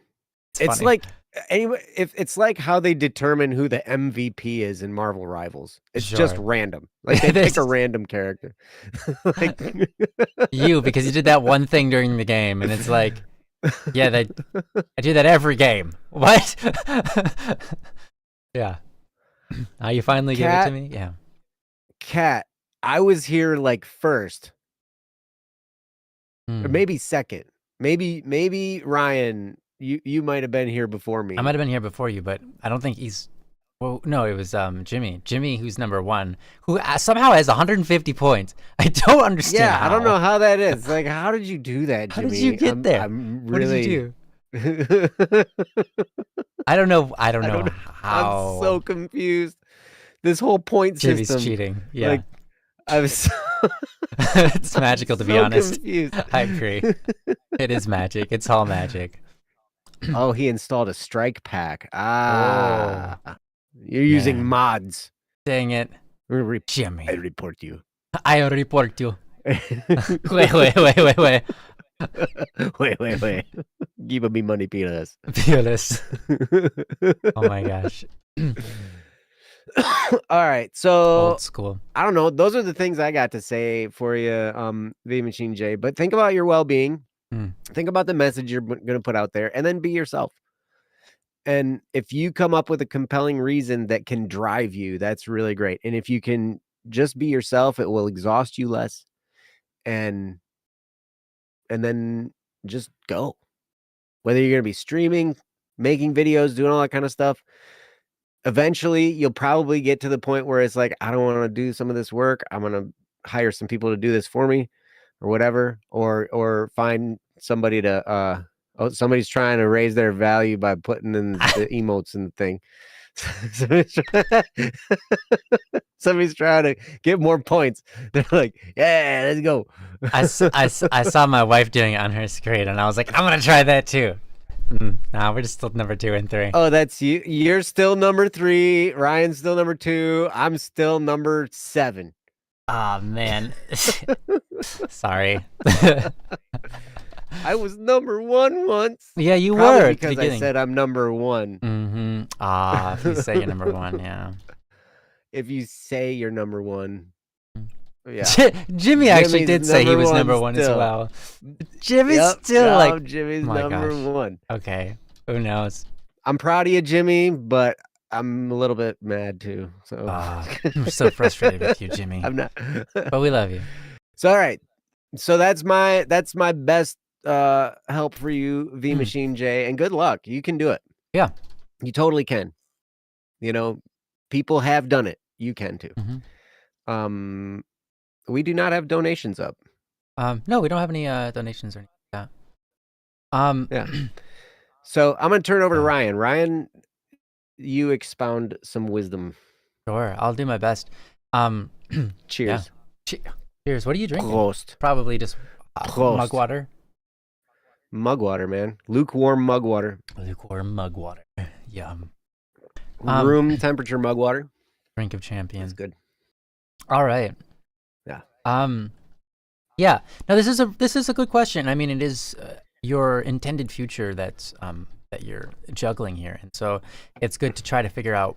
It's like anyway, if it's like how they determine who the MVP is in Marvel Rivals. It's just random. Like they pick a random character. Like you, because you did that one thing during the game, and it's like, yeah, I do that every game. What? Yeah. You finally gave it to me? Yeah. Kat, I was here like first. Or maybe second. Maybe Ryan, you might have been here before me. I might have been here before you, but I don't think he's. Well, no, it was Jimmy, who's number 1, who somehow has 150 points. I don't understand. Yeah, how. I don't know how that is. Like, how did you do that, Jimmy? How did you get there? I'm really. What did you do? I don't know how. I'm so confused. This whole point Jimmy's system. Cheating. Yeah. Like, I was. It's magical to be honest. Confused. I agree. It is magic. It's all magic. Oh, he installed a strike pack. You're using mods. Dang it. Jimmy. I report you. I report you. Wait. Wait. Give me money, Pilas. Oh my gosh. All right, so old school. I don't know. Those are the things I got to say for you, V Machine J. But think about your well-being. Think about the message you're going to put out there, and then be yourself. And if you come up with a compelling reason that can drive you, that's really great. And if you can just be yourself, it will exhaust you less. And then just go. Whether you're going to be streaming, making videos, doing all that kind of stuff, eventually you'll probably get to the point where it's like, I don't want to do some of this work. I'm going to hire some people to do this for me or whatever, or find somebody to, somebody's trying to raise their value by putting in the emotes and the thing. Somebody's trying to get more points. They're like, yeah, let's go. I saw my wife doing it on her screen, and I was like, I'm gonna try that too. Nah, we're just still number 2 and 3. Oh, that's you. You're still number 3. Ryan's still number 2. I'm still number 7. Oh man, sorry. I was number 1 once. Yeah, you Probably were because I said I'm number 1. If you say you're number 1, yeah. If you say you're number 1, yeah. Jimmy actually did say he was number 1 as well. Jimmy's still like Jimmy's number 1. Okay, who knows? I'm proud of you, Jimmy, but I'm a little bit mad too. So I'm so frustrated with you, Jimmy. I'm not, but we love you. So all right, so that's my best help for you, V Machine J, and good luck. You can do it. Yeah, you totally can. You know, people have done it. You can too. We do not have donations up. No, we don't have any donations or anything like that. Yeah. So I'm gonna turn it over to Ryan. Ryan, you expound some wisdom. Sure, I'll do my best. Cheers. Yeah. Cheers. What are you drinking? Prost. Probably just mug water. Mug water, man. Lukewarm mug water. Lukewarm mug water. Yum. Room temperature mug water. Drink of champions. That's good. All right. Yeah. Yeah. Now this is a good question. I mean, it is your intended future that's that you're juggling here, and so it's good to try to figure out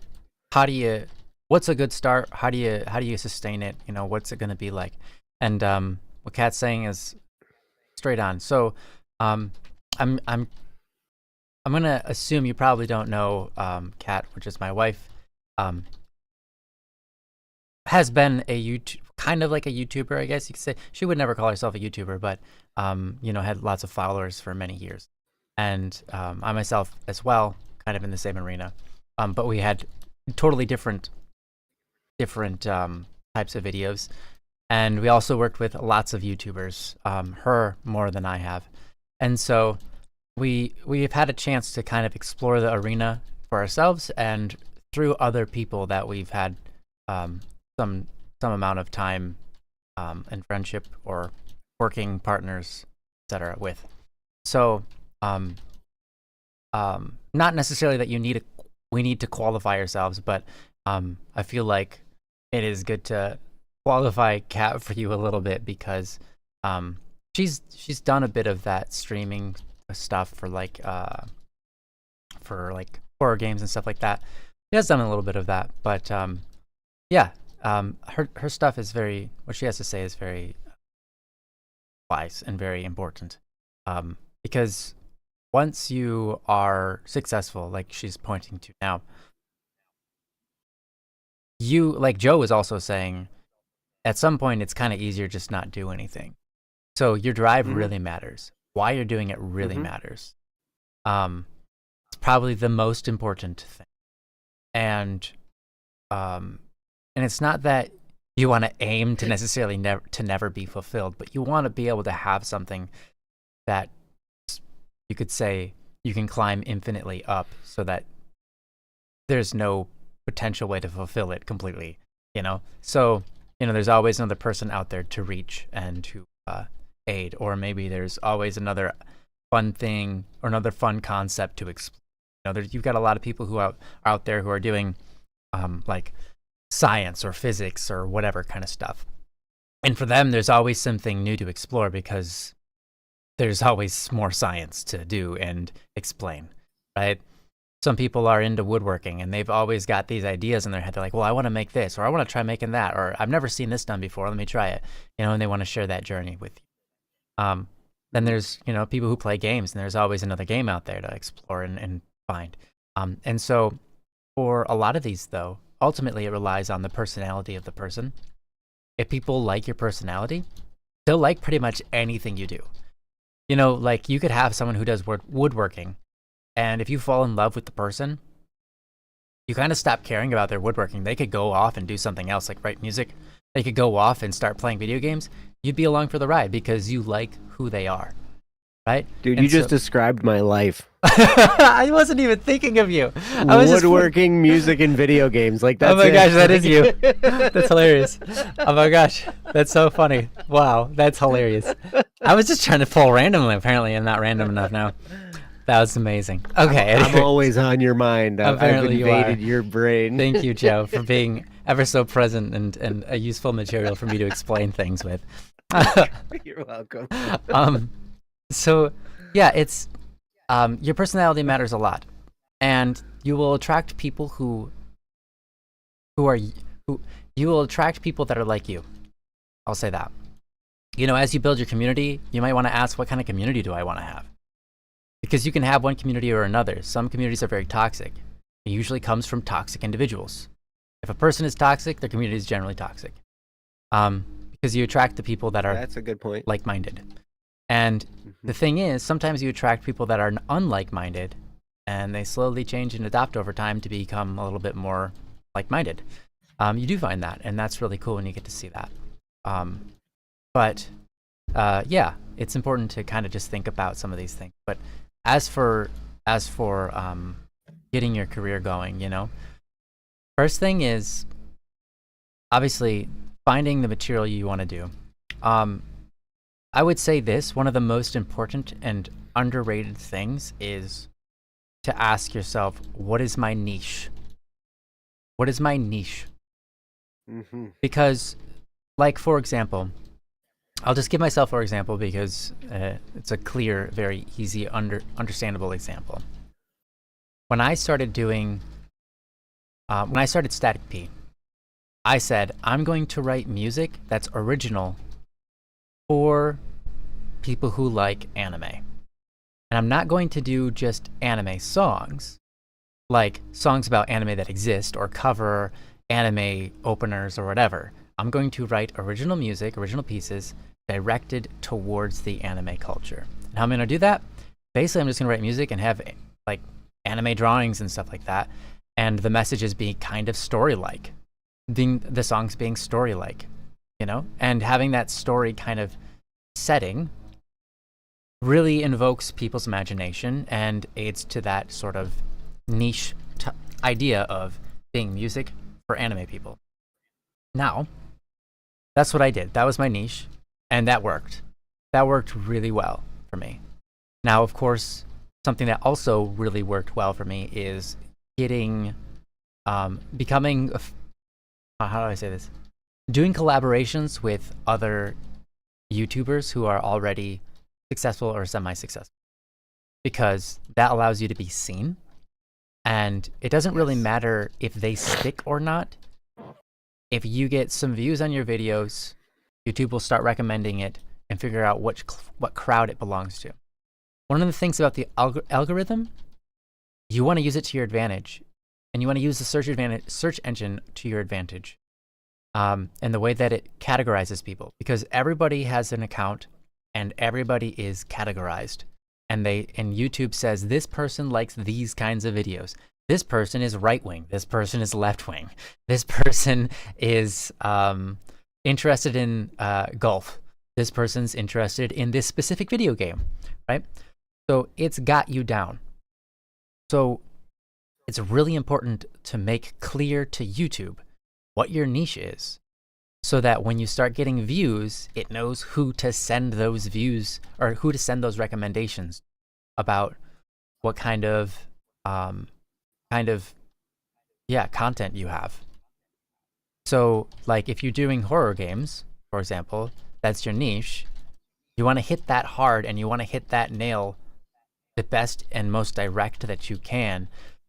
what's a good start. How do you sustain it? You know, what's it going to be like? And what Kat's saying is straight on. So I'm gonna assume you probably don't know Kat, which is my wife. Has been kind of like a YouTuber, I guess you could say. She would never call herself a YouTuber, but you know, had lots of followers for many years. And I myself as well, kind of in the same arena. But we had totally different types of videos. And we also worked with lots of YouTubers, her more than I have. And so we've had a chance to kind of explore the arena for ourselves and through other people that we've had some amount of time and friendship or working partners, etc. with. So not necessarily that we need to qualify ourselves, but I feel like it is good to qualify Kat for you a little bit because she's done a bit of that streaming stuff for like horror games and stuff like that. She has done a little bit of that, but yeah, her stuff is what she has to say is very wise and very important, because once you are successful, like she's pointing to now, like Joe was also saying, at some point it's kind of easier just not do anything. So your drive really matters. Why you're doing it really matters. It's probably the most important thing. And it's not that you want to aim to necessarily never be fulfilled, but you want to be able to have something that you could say you can climb infinitely up so that there's no potential way to fulfill it completely, you know? So, you know, there's always another person out there to reach and to aid, or maybe there's always another fun thing or another fun concept to explore. You know, you've got a lot of people who are out there who are doing like science or physics or whatever kind of stuff. And for them, there's always something new to explore because there's always more science to do and explain, right? Some people are into woodworking and they've always got these ideas in their head. They're like, well, I want to make this, or I want to try making that, or I've never seen this done before. Let me try it, you know, and they want to share that journey with you. Then there's, you know, people who play games and there's always another game out there to explore and find. And so for a lot of these though, ultimately it relies on the personality of the person. If people like your personality, they'll like pretty much anything you do. You know, like you could have someone who does woodworking, and if you fall in love with the person, you kind of stop caring about their woodworking. They could go off and do something else, like write music. They could go off and start playing video games. You'd be along for the ride because you like who they are, right? Dude, you just described my life. I wasn't even thinking of you. I was woodworking, music, and video games. Like that's oh my it. gosh, that is you. That's hilarious. Oh my gosh, that's so funny. Wow, that's hilarious. I was just trying to pull randomly. Apparently, I'm not random enough now. That was amazing. Okay, I'm always on your mind. I've invaded your brain. Thank you, Joe, for being ever so present and a useful material for me to explain things with. You're welcome. So yeah, it's your personality matters a lot, and you will attract people who you will attract people that are like you. I'll say that. You know, as you build your community, you might want to ask, what kind of community do I want to have? Because you can have one community or another. Some communities are very toxic. It usually comes from toxic individuals. If a person is toxic, their community is generally toxic. Because you attract the people that are that's a good point. Like-minded. And the thing is, sometimes you attract people that are unlike-minded, and they slowly change and adopt over time to become a little bit more like-minded. You do find that, and that's really cool when you get to see that. Yeah, it's important to kind of just think about some of these things. But as for getting your career going, you know, first thing is obviously finding the material you want to do. I would say this, one of the most important and underrated things is to ask yourself, what is my niche? What is my niche? Because, like, for example, I'll just give myself for example because it's a clear, very easy, understandable example. When I started Static P, I said, I'm going to write music that's original for people who like anime. And I'm not going to do just anime songs, like songs about anime that exist or cover anime openers or whatever. I'm going to write original music, original pieces directed towards the anime culture. And how am I going to do that? Basically, I'm just going to write music and have like anime drawings and stuff like that. And the messages being kind of story-like, the songs being story-like, you know? And having that story kind of setting really invokes people's imagination and aids to that sort of niche idea of being music for anime people. Now, that's what I did. That was my niche, and that worked. That worked really well for me. Now, of course, something that also really worked well for me is getting, becoming, how do I say this? Doing collaborations with other YouTubers who are already successful or semi-successful, because that allows you to be seen, and it doesn't really matter if they stick or not. If you get some views on your videos, YouTube will start recommending it and figure out what crowd it belongs to. One of the things about the algorithm, you want to use it to your advantage, and you want to use the search engine to your advantage, and the way that it categorizes people, because everybody has an account and everybody is categorized, and YouTube says this person likes these kinds of videos. This person is right-wing. This person is left-wing. This person is interested in golf. This person's interested in this specific video game, right? So it's got you down. So it's really important to make clear to YouTube what your niche is, so that when you start getting views, it knows who to send those views or who to send those recommendations about what kind of content you have. So like if you're doing horror games, for example, that's your niche, you want to hit that hard and you want to hit that nail the best and most direct that you can,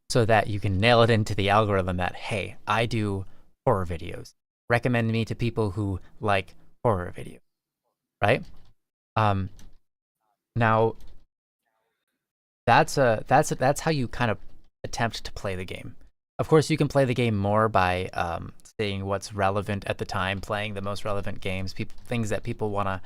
so that you can nail it into the algorithm that, hey, I do horror videos. Recommend me to people who like horror videos, right? Now that's how you kind of attempt to play the game. Of course, you can play the game more by seeing what's relevant at the time, playing the most relevant games, things that people want to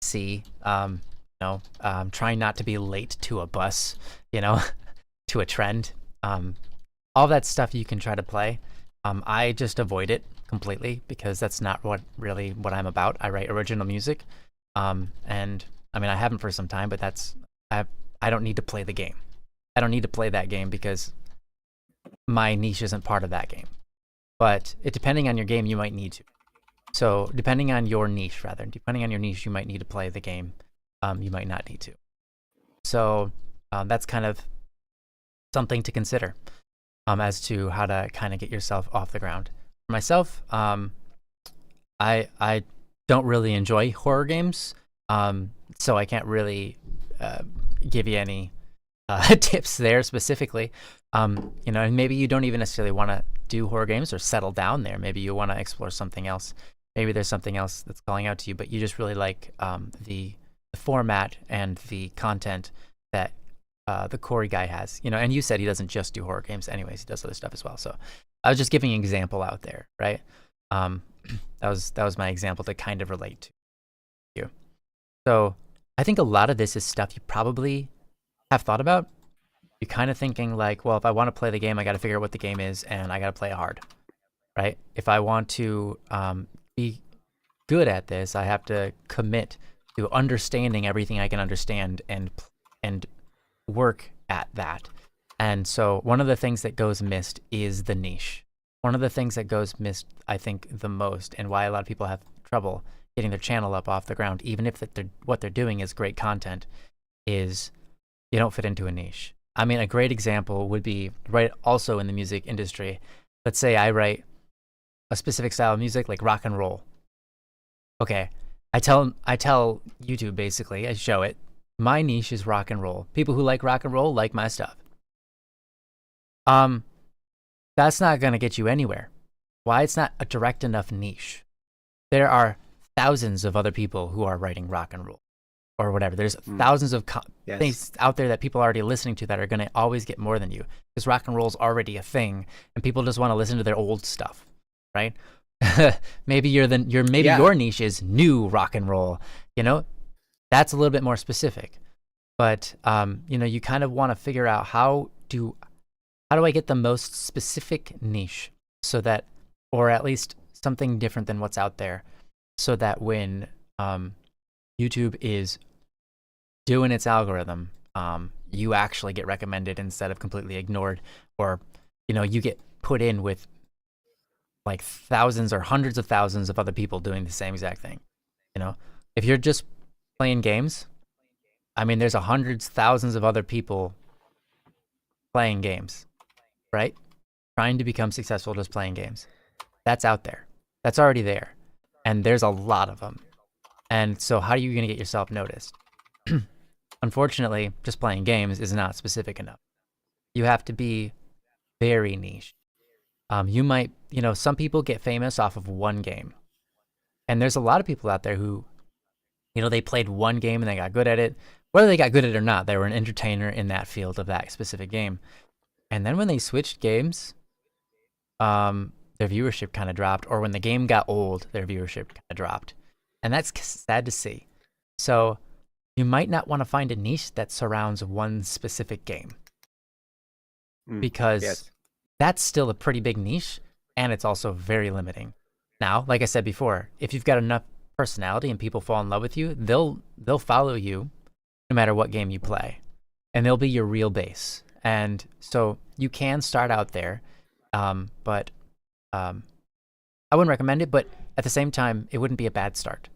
see. Trying not to be late to a bus, to a trend. All that stuff you can try to play. I just avoid it completely because that's not what I'm about. I write original music, and I mean I haven't for some time, but I don't need to play the game. I don't need to play that game because my niche isn't part of that game. But depending on your game, you might need to. So depending on your niche, you might need to play the game. You might not need to. So that's kind of something to consider as to how to kind of get yourself off the ground. For myself, I don't really enjoy horror games, so I can't really give you any tips there specifically. And maybe you don't even necessarily want to do horror games or settle down there. Maybe you want to explore something else. Maybe there's something else that's calling out to you, but you just really like the format and the content that the Corey guy has. And you said he doesn't just do horror games anyways, he does other stuff as well. So I was just giving an example out there, right? That was my example to kind of relate to you. So I think a lot of this is stuff you probably have thought about. You're kind of thinking like, well, if I want to play the game, I got to figure out what the game is and I got to play it hard, right? If I want to be good at this, I have to commit to understanding everything I can understand and work at that. And so one of the things that goes missed is the niche. One of the things that goes missed, I think, the most, and why a lot of people have trouble getting their channel up off the ground, even if what they're doing is great content, is you don't fit into a niche. I mean, a great example would be right also in the music industry. Let's say I write a specific style of music like rock and roll. Okay, I tell YouTube basically, I show it, my niche is rock and roll. People who like rock and roll like my stuff. That's not going to get you anywhere. Why? It's not a direct enough niche. There are thousands of other people who are writing rock and roll or whatever. There's thousands of things out there that people are already listening to that are going to always get more than you, because rock and roll is already a thing and people just want to listen to their old stuff, right? Maybe your niche is new rock and roll, that's a little bit more specific. But you kind of want to figure out how do I get the most specific niche, so that, or at least something different than what's out there, so that when YouTube is doing its algorithm, you actually get recommended instead of completely ignored, or you get put in with like thousands or hundreds of thousands of other people doing the same exact thing. If you're just playing games, I mean, there's hundreds, thousands of other people playing games, right? Trying to become successful just playing games. That's out there. That's already there. And there's a lot of them. And so how are you going to get yourself noticed? Unfortunately, just playing games is not specific enough. You have to be very niche. You might, some people get famous off of one game. And there's a lot of people out there who, they played one game and they got good at it. Whether they got good at it or not, they were an entertainer in that field of that specific game. And then when they switched games, their viewership kind of dropped. Or when the game got old, their viewership kind of dropped. And that's sad to see. So you might not want to find a niche that surrounds one specific game. Because that's still a pretty big niche, and it's also very limiting. Now, like I said before, if you've got enough personality and people fall in love with you, they'll follow you no matter what game you play, and they'll be your real base. And so you can start out there, but I wouldn't recommend it. But at the same time, it wouldn't be a bad start,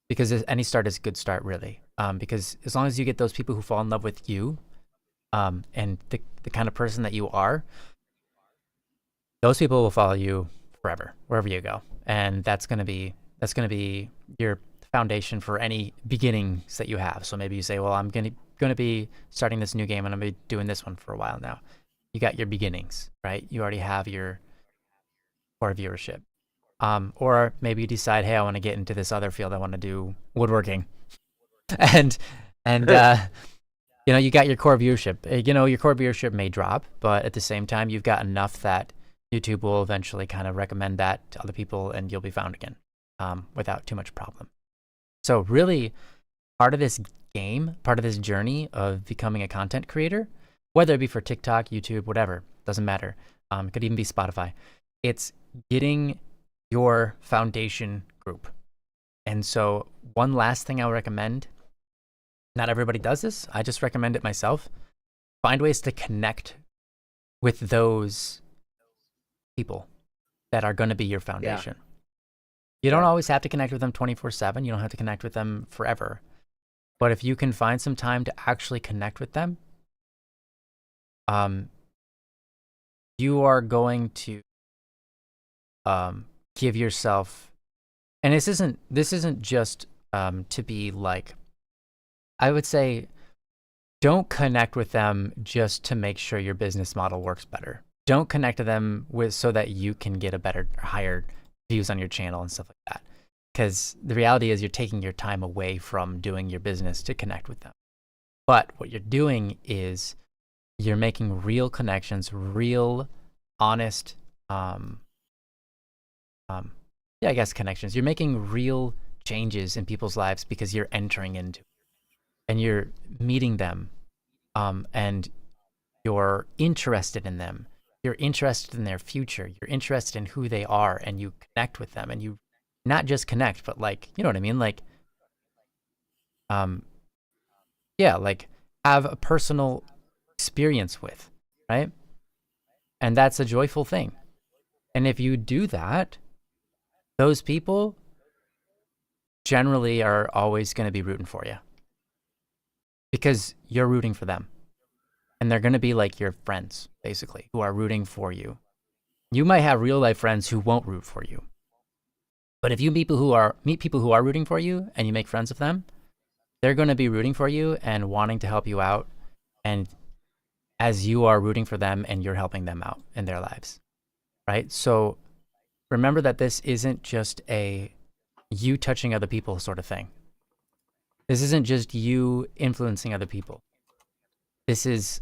because any start is a good start, really. Because as long as you get those people who fall in love with you, and the kind of person that you are, those people will follow you forever, wherever you go. And that's going to be your foundation for any beginnings that you have. So maybe you say, well, I'm going to be starting this new game and I'm going to be doing this one for a while now. You got your beginnings, right? You already have your core viewership. Or maybe you decide, hey, I want to get into this other field. I want to do woodworking. and you got your core viewership. Your core viewership may drop, but at the same time, you've got enough that YouTube will eventually kind of recommend that to other people and you'll be found again without too much problem. So really, part of this game, part of this journey of becoming a content creator, whether it be for TikTok, YouTube, whatever, doesn't matter. It could even be Spotify. It's getting your foundation group. And so one last thing I would recommend, not everybody does this, I just recommend it myself, find ways to connect with those people that are going to be your foundation. You don't always have to connect with them 24/7. You don't have to connect with them forever. But if you can find some time to actually connect with them, you are going to give yourself, and this isn't just to be like, I would say, don't connect with them just to make sure your business model works better. Don't connect to them so that you can get a better, higher views on your channel and stuff like that. Because the reality is you're taking your time away from doing your business to connect with them. But what you're doing is you're making real connections, real, honest, I guess connections. You're making real changes in people's lives because you're entering into, and you're meeting them, and you're interested in them. You're interested in their future. You're interested in who they are, and you connect with them, and you not just connect, but like, you know what I mean? Like, like have a personal experience with, right? And that's a joyful thing. And if you do that, those people generally are always going to be rooting for you because you're rooting for them. And they're going to be like your friends, basically, who are rooting for you. You might have real life friends who won't root for you. But if you meet people who are rooting for you and you make friends with them, they're going to be rooting for you and wanting to help you out. And as you are rooting for them and you're helping them out in their lives, right? So remember that this isn't just a you touching other people sort of thing. This isn't just you influencing other people. This is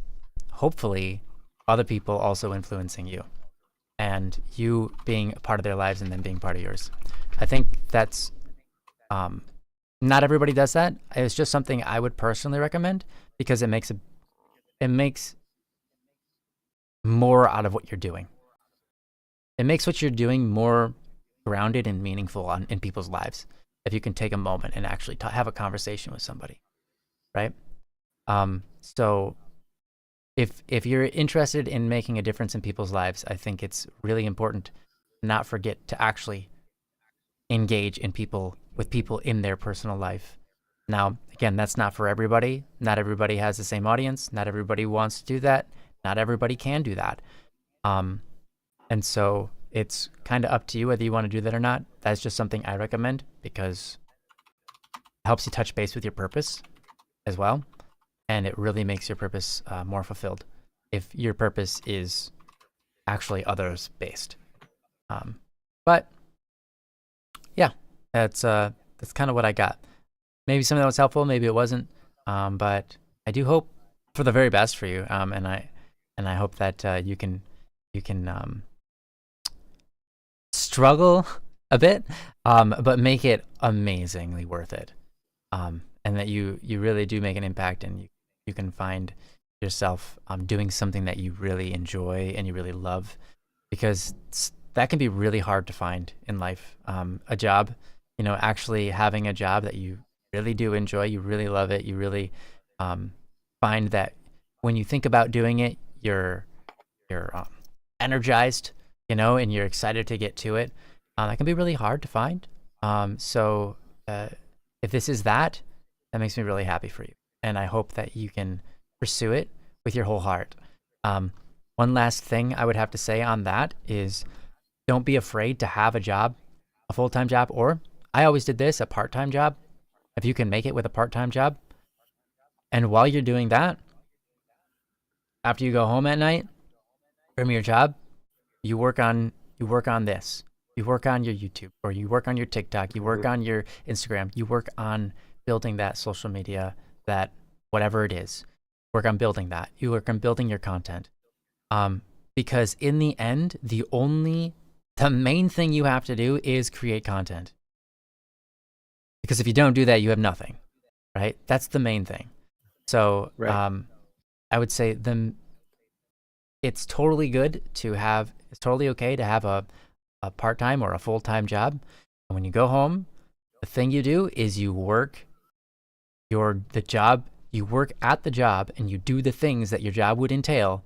hopefully other people also influencing you and you being a part of their lives and them being part of yours. I think that's, not everybody does that. It's just something I would personally recommend because it makes more out of what you're doing. It makes what you're doing more grounded and meaningful in people's lives if you can take a moment and actually have a conversation with somebody, right? So if you're interested in making a difference in people's lives, I think it's really important to not forget to actually engage with people in their personal life. Now, again, that's not for everybody. Not everybody has the same audience. Not everybody wants to do that. Not everybody can do that. And so it's kind of up to you whether you want to do that or not. That's just something I recommend because it helps you touch base with your purpose as well. And it really makes your purpose more fulfilled if your purpose is actually others based. But yeah, that's kind of what I got. Maybe something that was helpful, maybe it wasn't. But I do hope for the very best for you. And I hope that you can struggle a bit, but make it amazingly worth it. And that you really do make an impact and you can find yourself doing something that you really enjoy and you really love, because that can be really hard to find in life. A job, actually having a job that you really do enjoy, you really love it, you really find that when you think about doing it, you're energized, and you're excited to get to it. That can be really hard to find. So if this is that makes me really happy for you. And I hope that you can pursue it with your whole heart. One last thing I would have to say on that is don't be afraid to have a job, a full-time job, or I always did this, a part-time job. If you can make it with a part-time job. And while you're doing that, after you go home at night from your job, you work on this. You work on your YouTube, or you work on your TikTok, you work on your Instagram, you work on building that social media, that whatever it is, work on building that. You work on building your content. Because in the end, the main thing you have to do is create content. Because if you don't do that, you have nothing, right? That's the main thing. So right. I would say it's totally okay to have a part-time or a full-time job. And when you go home, the thing you do is you work the job you work at the job and you do the things that your job would entail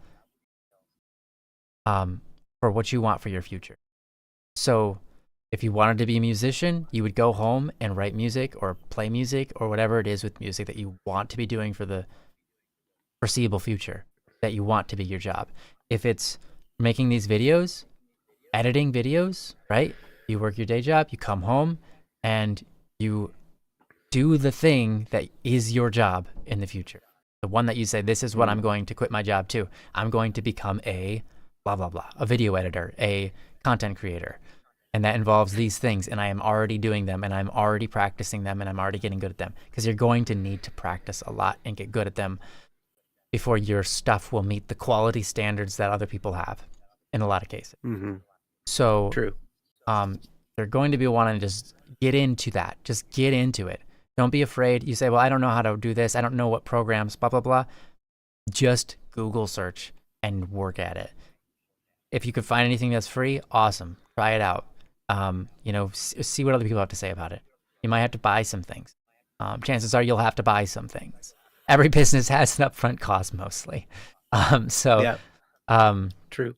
for what you want for your future. So if you wanted to be a musician, you would go home and write music or play music or whatever it is with music that you want to be doing for the foreseeable future, that you want to be your job. If it's making these videos, editing videos, right? You work your day job, you come home, and you do the thing that is your job in the future. The one that you say, this is what I'm going to quit my job to. I'm going to become a blah, blah, blah, a video editor, a content creator. And that involves these things, and I am already doing them, and I'm already practicing them, and I'm already getting good at them. Because you're going to need to practice a lot and get good at them before your stuff will meet the quality standards that other people have in a lot of cases. So true. They're going to be wanting to just get into that. Just get into it. Don't be afraid. You say, well, I don't know how to do this. I don't know what programs, blah, blah, blah. Just Google search and work at it. If you could find anything that's free, awesome. Try it out. See what other people have to say about it. You might have to buy some things. Chances are you'll have to buy some things. Every business has an upfront cost mostly. True.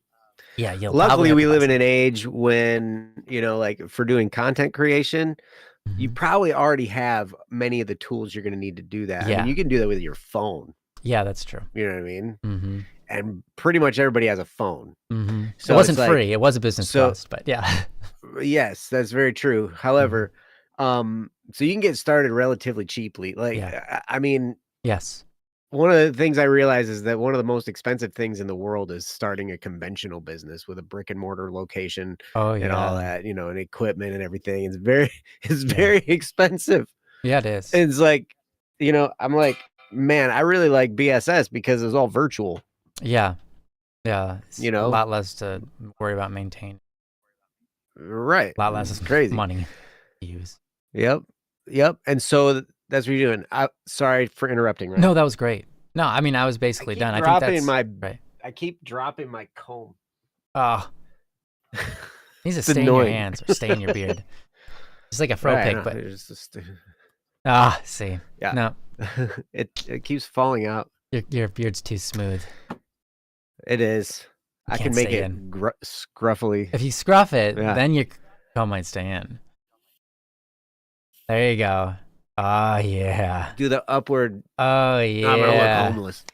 Yeah, luckily we live in an age when, like for doing content creation, you probably already have many of the tools you're going to need to do that. Yeah. I mean, you can do that with your phone. Yeah, that's true. You know what I mean? And pretty much everybody has a phone. So it wasn't free. It was a business cost, but yeah. Yes, that's very true. However, so you can get started relatively cheaply. I mean, yes. One of the things I realize is that one of the most expensive things in the world is starting a conventional business with a brick and mortar location and all that, and equipment and everything. It's very expensive. Yeah, it is. It's like, I'm like, man, I really like BSS because it's all virtual. Yeah. Yeah. It's a lot less to worry about maintaining. Right. A lot less crazy money to use. Yep. And so that's what you're doing. Sorry for interrupting. Right? No, that was great. No, I mean, I was basically done. I think that's right. I keep dropping my comb. Oh, needs to stay in your hands or stay in your beard. Just like a fro pick, but see, yeah, no, it keeps falling out. Your beard's too smooth. It is. I can make it scruffily. If you scruff it, then your comb might stay in. There you go. Oh, yeah. Do the upward. Oh, yeah. I'm going to look homeless.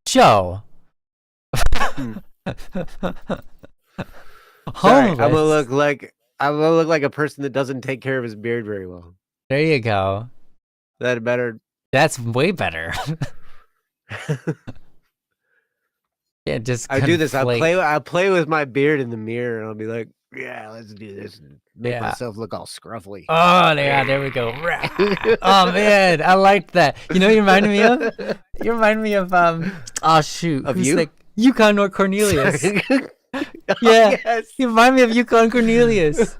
Joe. Sorry, I'm going to look like a person that doesn't take care of his beard very well. There you go. Is that better? That's way better. Yeah, just I do this. I'll play with my beard in the mirror, and I'll be like, yeah, let's do this and make myself look all scruffly. Oh, yeah, there we go. Oh, man, I liked that. You know what you reminded me of? You remind me of, oh, shoot. Of you? Like, Yukon or Cornelius. Yeah. Yes. You remind me of Yukon Cornelius.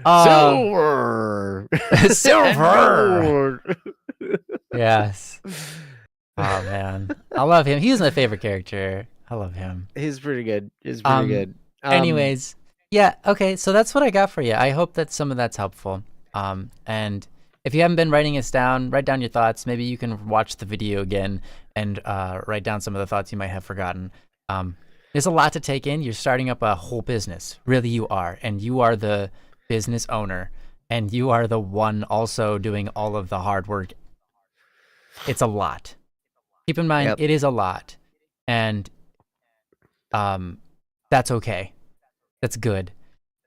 Silver. Silver. Yes. Oh, man. I love him. He's my favorite character. I love him. He's pretty good. Good. Anyways. Yeah, okay, so that's what I got for you. I hope that some of that's helpful. And if you haven't been writing this down, write down your thoughts. Maybe you can watch the video again and write down some of the thoughts you might have forgotten. There's a lot to take in. You're starting up a whole business. Really, you are. And you are the business owner. And you are the one also doing all of the hard work. It's a lot. Keep in mind, it is a lot. And that's okay. That's good.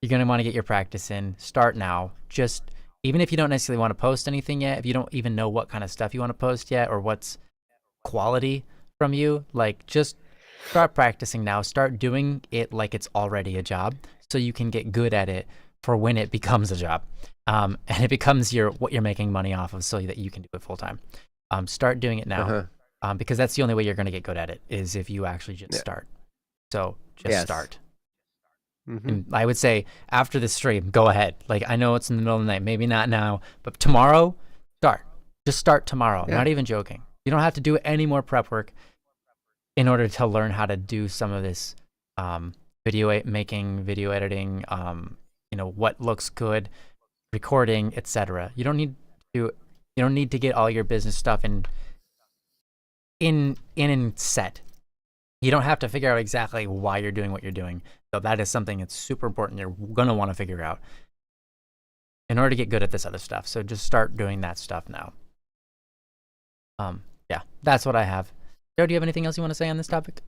You're going to want to get your practice in. Start now. Just, even if you don't necessarily want to post anything yet, if you don't even know what kind of stuff you want to post yet or what's quality from you, like, just start practicing now. Start doing it like it's already a job so you can get good at it for when it becomes a job. And it becomes what you're making money off of so that you can do it full time. Start doing it now because that's the only way you're going to get good at it is if you actually just start. So just start. And I would say after the stream, go ahead. Like, I know it's in the middle of the night, maybe not now, but tomorrow, start. Just start tomorrow. I'm not even joking. You don't have to do any more prep work in order to learn how to do some of this video editing, what looks good, recording, etc. You don't need to do You don't need to get all your business stuff in set. You don't have to figure out exactly why you're doing what you're doing. So that is something that's super important. You're gonna want to figure out in order to get good at this other stuff. So just start doing that stuff now. Yeah, that's what I have. Joe, do you have anything else you want to say on this topic?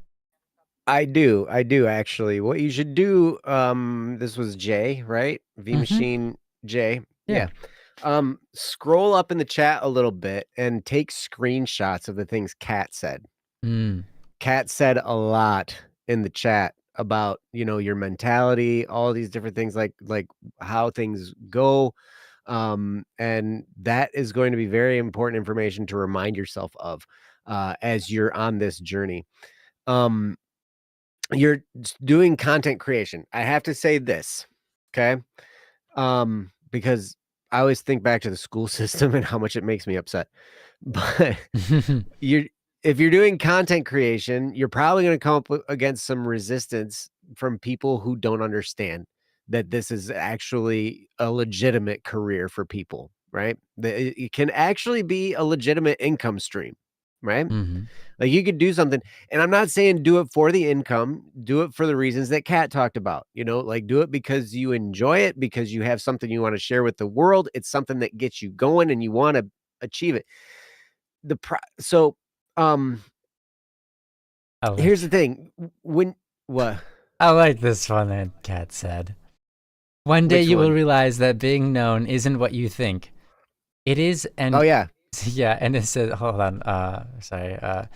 I do actually. What you should do, this was Jay, right? V Machine Jay. Yeah. Scroll up in the chat a little bit and take screenshots of the things Kat said. Kat said a lot in the chat about, your mentality, all these different things, like how things go. And that is going to be very important information to remind yourself of as you're on this journey. You're doing content creation. I have to say this, okay? Because I always think back to the school system and how much it makes me upset. But if you're doing content creation, you're probably going to come up against some resistance from people who don't understand that this is actually a legitimate career for people, right? That it can actually be a legitimate income stream, right? Like you could do something, and I'm not saying do it for the income, do it for the reasons that Kat talked about, like do it because you enjoy it, because you have something you want to share with the world. It's something that gets you going and you want to achieve it. Here's the thing. What? I like this one that Kat said. One day you will realize that being known isn't what you think. It is, and oh yeah. Yeah, and it says, hold on, sorry, I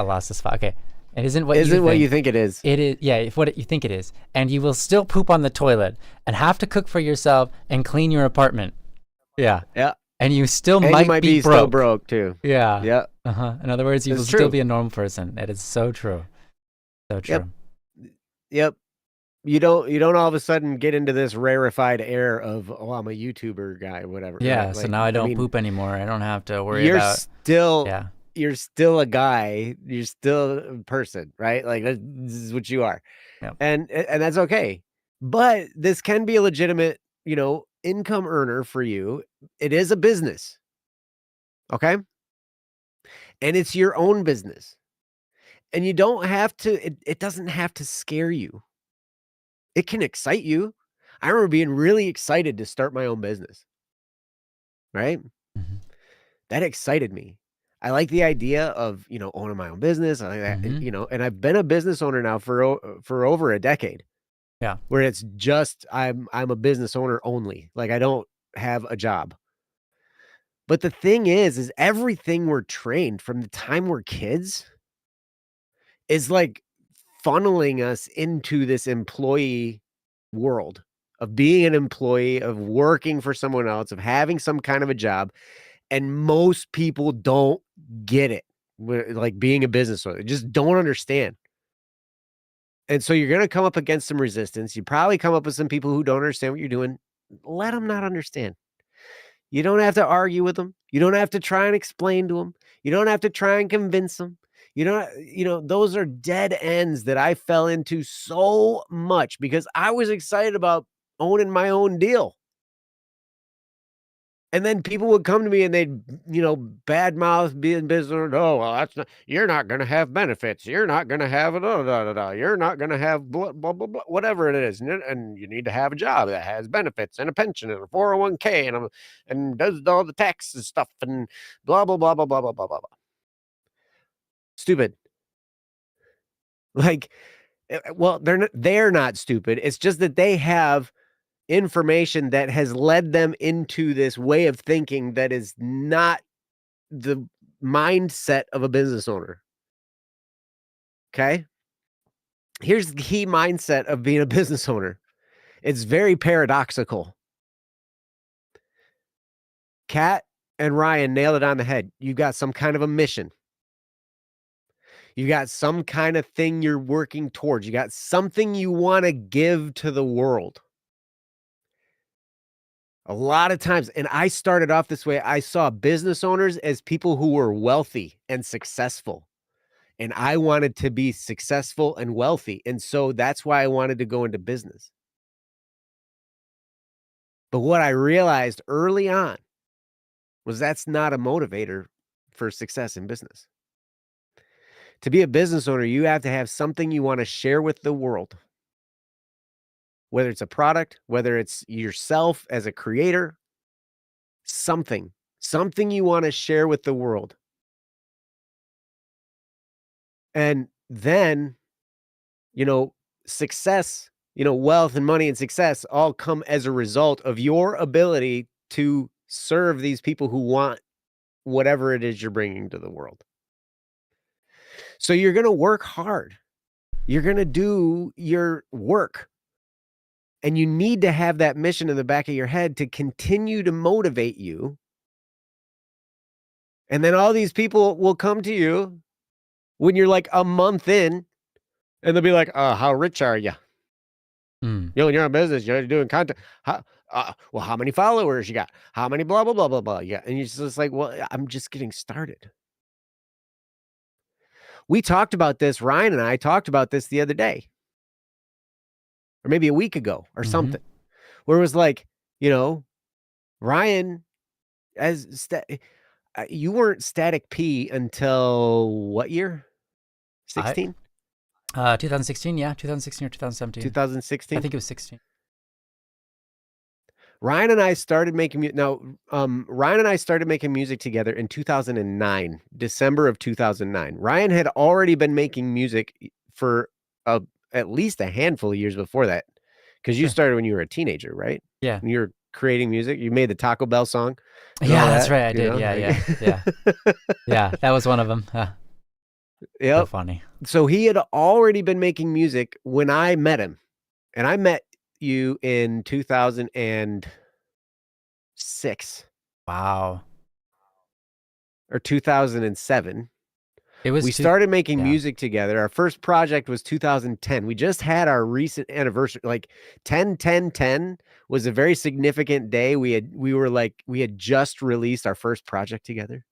lost the spot. Okay. It isn't what you think it is. It is, yeah, what you think it is. And you will still poop on the toilet and have to cook for yourself and clean your apartment. Yeah. Yeah. And you still and might you might be broke. still broke too. Yeah. Yeah. In other words, you will still be a normal person. That is so true. So true. Yep. You don't all of a sudden get into this rarefied air of, oh, I'm a YouTuber guy, whatever. Yeah. Right? So now I don't poop anymore. I don't have to worry about. You're still a guy. You're still a person, right? Like this is what you are. Yep. And that's okay. But this can be a legitimate, income earner for you. It is a business. Okay. And it's your own business. And you don't have to, it doesn't have to scare you. It can excite you. I remember being really excited to start my own business. Right? That excited me. I like the idea of, owning my own business. I like that, and I've been a business owner now for over a decade. Yeah. Where it's just, I'm a business owner only. Like I don't have a job. But the thing is everything we're trained from the time we're kids is like funneling us into this employee world of being an employee, of working for someone else, of having some kind of a job. And most people don't get it. Like being a business owner, they just don't understand. And so you're going to come up against some resistance. You probably come up with some people who don't understand what you're doing. Let them not understand. You don't have to argue with them. You don't have to try and explain to them. You don't have to try and convince them. Those are dead ends that I fell into so much because I was excited about owning my own deal. And then people would come to me and they'd, badmouth being business. Oh, well, you're not going to have benefits. You're not going to have you're not going to have blah, blah, blah, blah, whatever it is. And you need to have a job that has benefits and a pension and a 401k and does all the taxes stuff and blah, blah, blah, blah, blah, blah, blah, blah. Stupid. Like, well, they're not stupid. It's just that they have information that has led them into this way of thinking that is not the mindset of a business owner. Okay? Here's the key mindset of being a business owner. It's very paradoxical. Kat and Ryan nailed it on the head. You've got some kind of a mission. You got some kind of thing you're working towards. You got something you want to give to the world. A lot of times, and I started off this way, I saw business owners as people who were wealthy and successful. And I wanted to be successful and wealthy. And so that's why I wanted to go into business. But what I realized early on was that's not a motivator for success in business. To be a business owner, you have to have something you want to share with the world. Whether it's a product, whether it's yourself as a creator, something you want to share with the world. And then, success, wealth and money and success all come as a result of your ability to serve these people who want whatever it is you're bringing to the world. So you're going to work hard. You're going to do your work. And you need to have that mission in the back of your head to continue to motivate you. And then all these people will come to you when you're like a month in, and they'll be like, how rich are you? You're in business, you're doing content. Well, how many followers you got? How many blah, blah, blah, blah, blah. Yeah. And you're just like, well, I'm just getting started. We talked about this. Ryan and I talked about this the other day, or maybe a week ago or something, where it was like, Ryan, you weren't Static P until what year? 16? 2016, yeah. 2016 or 2017. 2016? I think it was 16. Ryan and I started making music. Now, Ryan and I started making music together in 2009, December of 2009. Ryan had already been making music for at least a handful of years before that, because you started when you were a teenager, right? Yeah. When you were creating music, you made the Taco Bell song. Yeah, that's right. I did. Yeah. Yeah, that was one of them. Yep. So funny. So he had already been making music when I met him, and I met you in 2006. Wow. Or 2007. We started making music together. Our first project was 2010. We just had our recent anniversary. Like 10/10/10 was a very significant day. We had just released our first project together.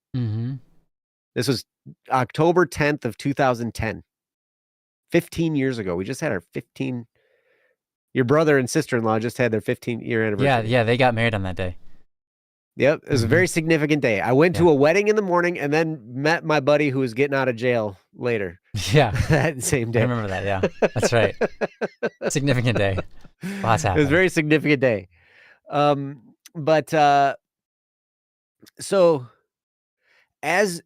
This was October 10th of 2010. 15 years ago. We just had our 15. Your brother and sister-in-law just had their 15-year anniversary. Yeah, they got married on that day. Yep, it was a very significant day. I went to a wedding in the morning and then met my buddy who was getting out of jail later. Yeah. That same day. I remember that, yeah. That's right. Significant day. Lots happened. It was a very significant day. So as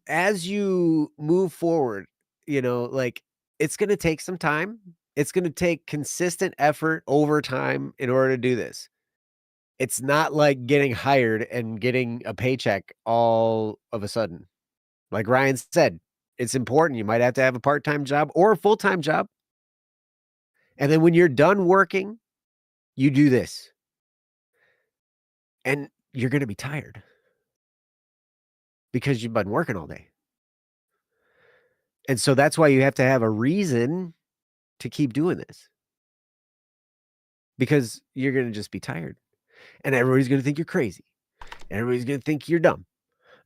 you move forward, it's going to take some time. It's going to take consistent effort over time in order to do this. It's not like getting hired and getting a paycheck all of a sudden. Like Ryan said, it's important. You might have to have a part-time job or a full-time job. And then when you're done working, you do this. And you're going to be tired because you've been working all day. And so that's why you have to have a reason to keep doing this. Because you're going to just be tired. And everybody's going to think you're crazy. Everybody's going to think you're dumb.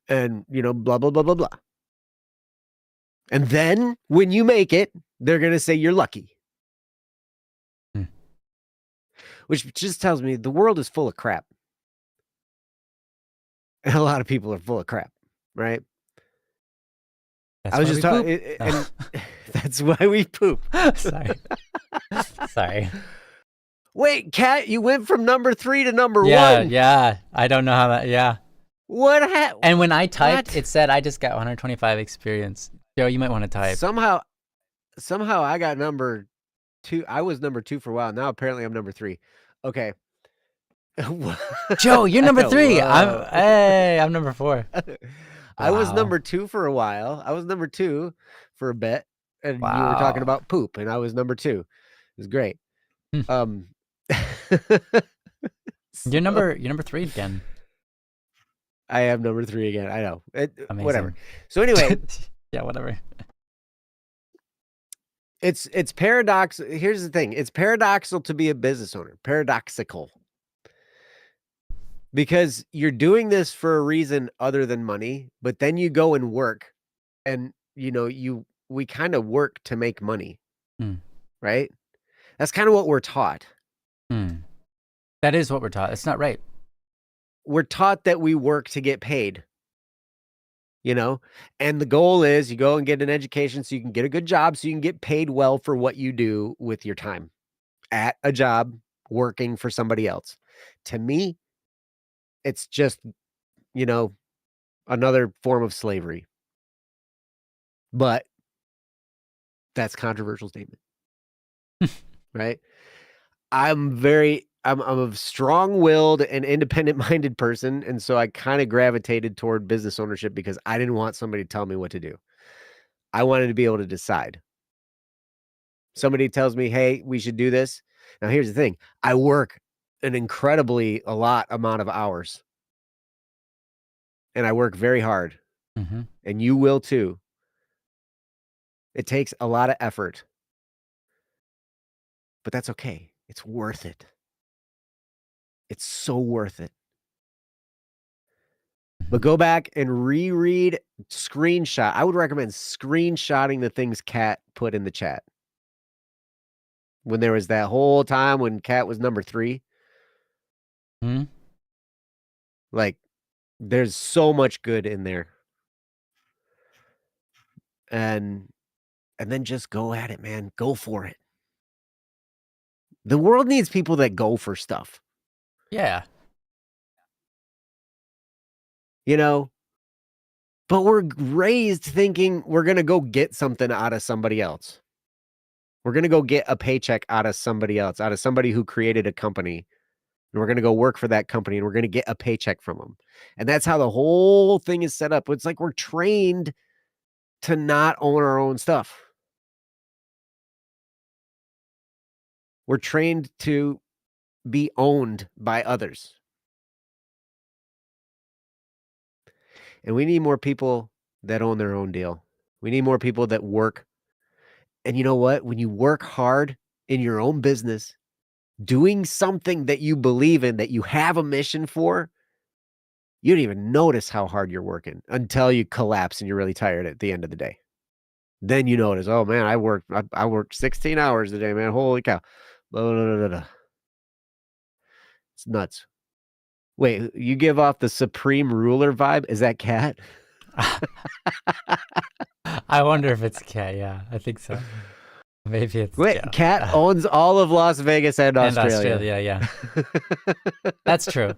And, blah, blah, blah, blah, blah. And then when you make it, they're going to say you're lucky. Which just tells me the world is full of crap. And a lot of people are full of crap, right? That's I was just talking, and that's why we poop. Sorry. Wait, Kat, you went from number 3 to number 1. Yeah. I don't know how that. Yeah. What happened? And when I typed, it said I just got 125 experience. Joe, you might want to type. Somehow I got number 2. I was number 2 for a while. Now apparently I'm number 3. Okay. Joe, you're number 3. I'm number 4. I was number 2 for a while. I was number 2 for a bit, and you were talking about poop, and I was number 2. It was great. You're number 3 again. I am number 3 again. I know. Whatever. So anyway, yeah, whatever. It's paradox. Here's the thing. It's paradoxical to be a business owner. Paradoxical. Because you're doing this for a reason other than money, but then you go and work, and we kind of work to make money, right? That's kind of what we're taught. That is what we're taught. It's not right. We're taught that we work to get paid. you know, and the goal is you go and get an education so you can get a good job, so you can get paid well for what you do with your time at a job working for somebody else. To me, it's just, you know, another form of slavery. But that's a controversial statement, right? I'm a strong-willed and independent-minded person, and so I kind of gravitated toward business ownership because I didn't want somebody to tell me what to do. I wanted to be able to decide. Somebody tells me, "Hey, we should do this." Now, here's the thing. I work an incredibly a lot amount of hours, and I work very hard, and you will too. It takes a lot of effort, but that's okay. It's worth it. It's so worth it. But go back and reread screenshot. I would recommend screenshotting the things Kat put in the chat. When there was that whole time when Kat was number 3. Like, there's so much good in there. And then just go at it, man. Go for it. The world needs people that go for stuff. Yeah. You know? But we're raised thinking we're going to go get something out of somebody else. We're going to go get a paycheck out of somebody else, out of somebody who created a company. And we're going to go work for that company and we're going to get a paycheck from them. And that's how the whole thing is set up. It's like we're trained to not own our own stuff. We're trained to be owned by others. And we need more people that own their own deal. We need more people that work. And you know what? When you work hard in your own business, doing something that you believe in, that you have a mission for, you don't even notice how hard you're working until you collapse and you're really tired at the end of the day. Then you notice, oh man, I worked 16 hours a day, man. Holy cow. Blah, blah, blah, blah. It's nuts. Wait, you give off the supreme ruler vibe? Is that Kat? I wonder if it's Kat. Yeah, I think so. Maybe it's Kat owns all of Las Vegas and Australia. Yeah. That's true.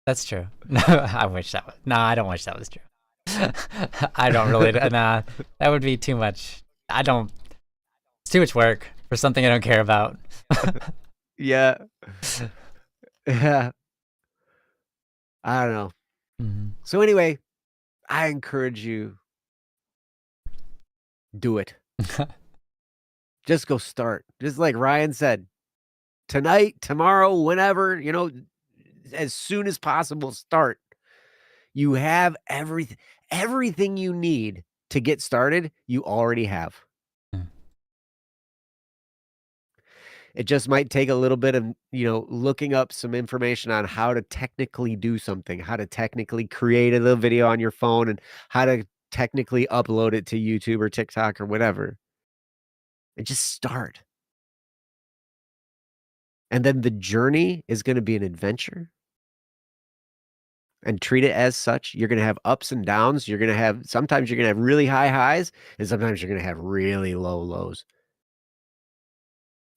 That's true. No, I wish that was. No, I don't wish that was true. I don't really. Nah, that would be too much. It's too much work for something I don't care about. Yeah. Yeah. I don't know. So anyway, I encourage you, do it. Just go start. Just like Ryan said, tonight, tomorrow, whenever, as soon as possible, start. You have everything you need to get started, you already have. It just might take a little bit of, looking up some information on how to technically do something, how to technically create a little video on your phone, and how to technically upload it to YouTube or TikTok or whatever. And just start. And then the journey is going to be an adventure. And treat it as such. You're going to have ups and downs. Sometimes you're going to have really high highs, and sometimes you're going to have really low lows.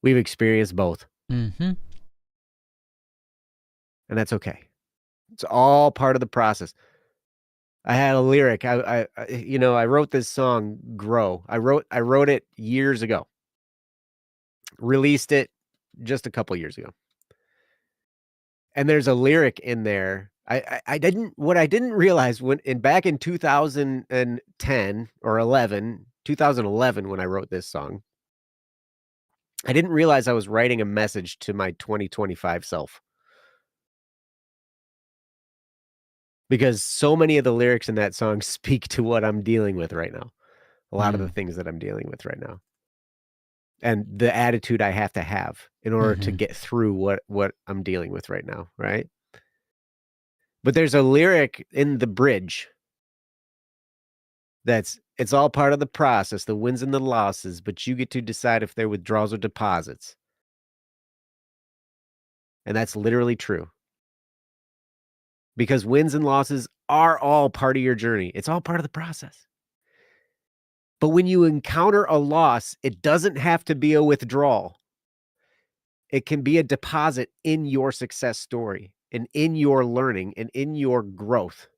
We've experienced both. And that's okay. It's all part of the process. I had a lyric. I wrote this song, Grow. I wrote it years ago. Released it just a couple years ago. And there's a lyric in there. I didn't realize back in 2010 or 2011 when I wrote this song, I didn't realize I was writing a message to my 2025 self. Because so many of the lyrics in that song speak to what I'm dealing with right now. A lot of the things that I'm dealing with right now. And the attitude I have to have in order to get through what I'm dealing with right now, right? But there's a lyric in the bridge it's all part of the process, the wins and the losses, but you get to decide if they're withdrawals or deposits. And that's literally true. because wins and losses are all part of your journey. It's all part of the process. But when you encounter a loss, it doesn't have to be a withdrawal. It can be a deposit in your success story and in your learning and in your growth.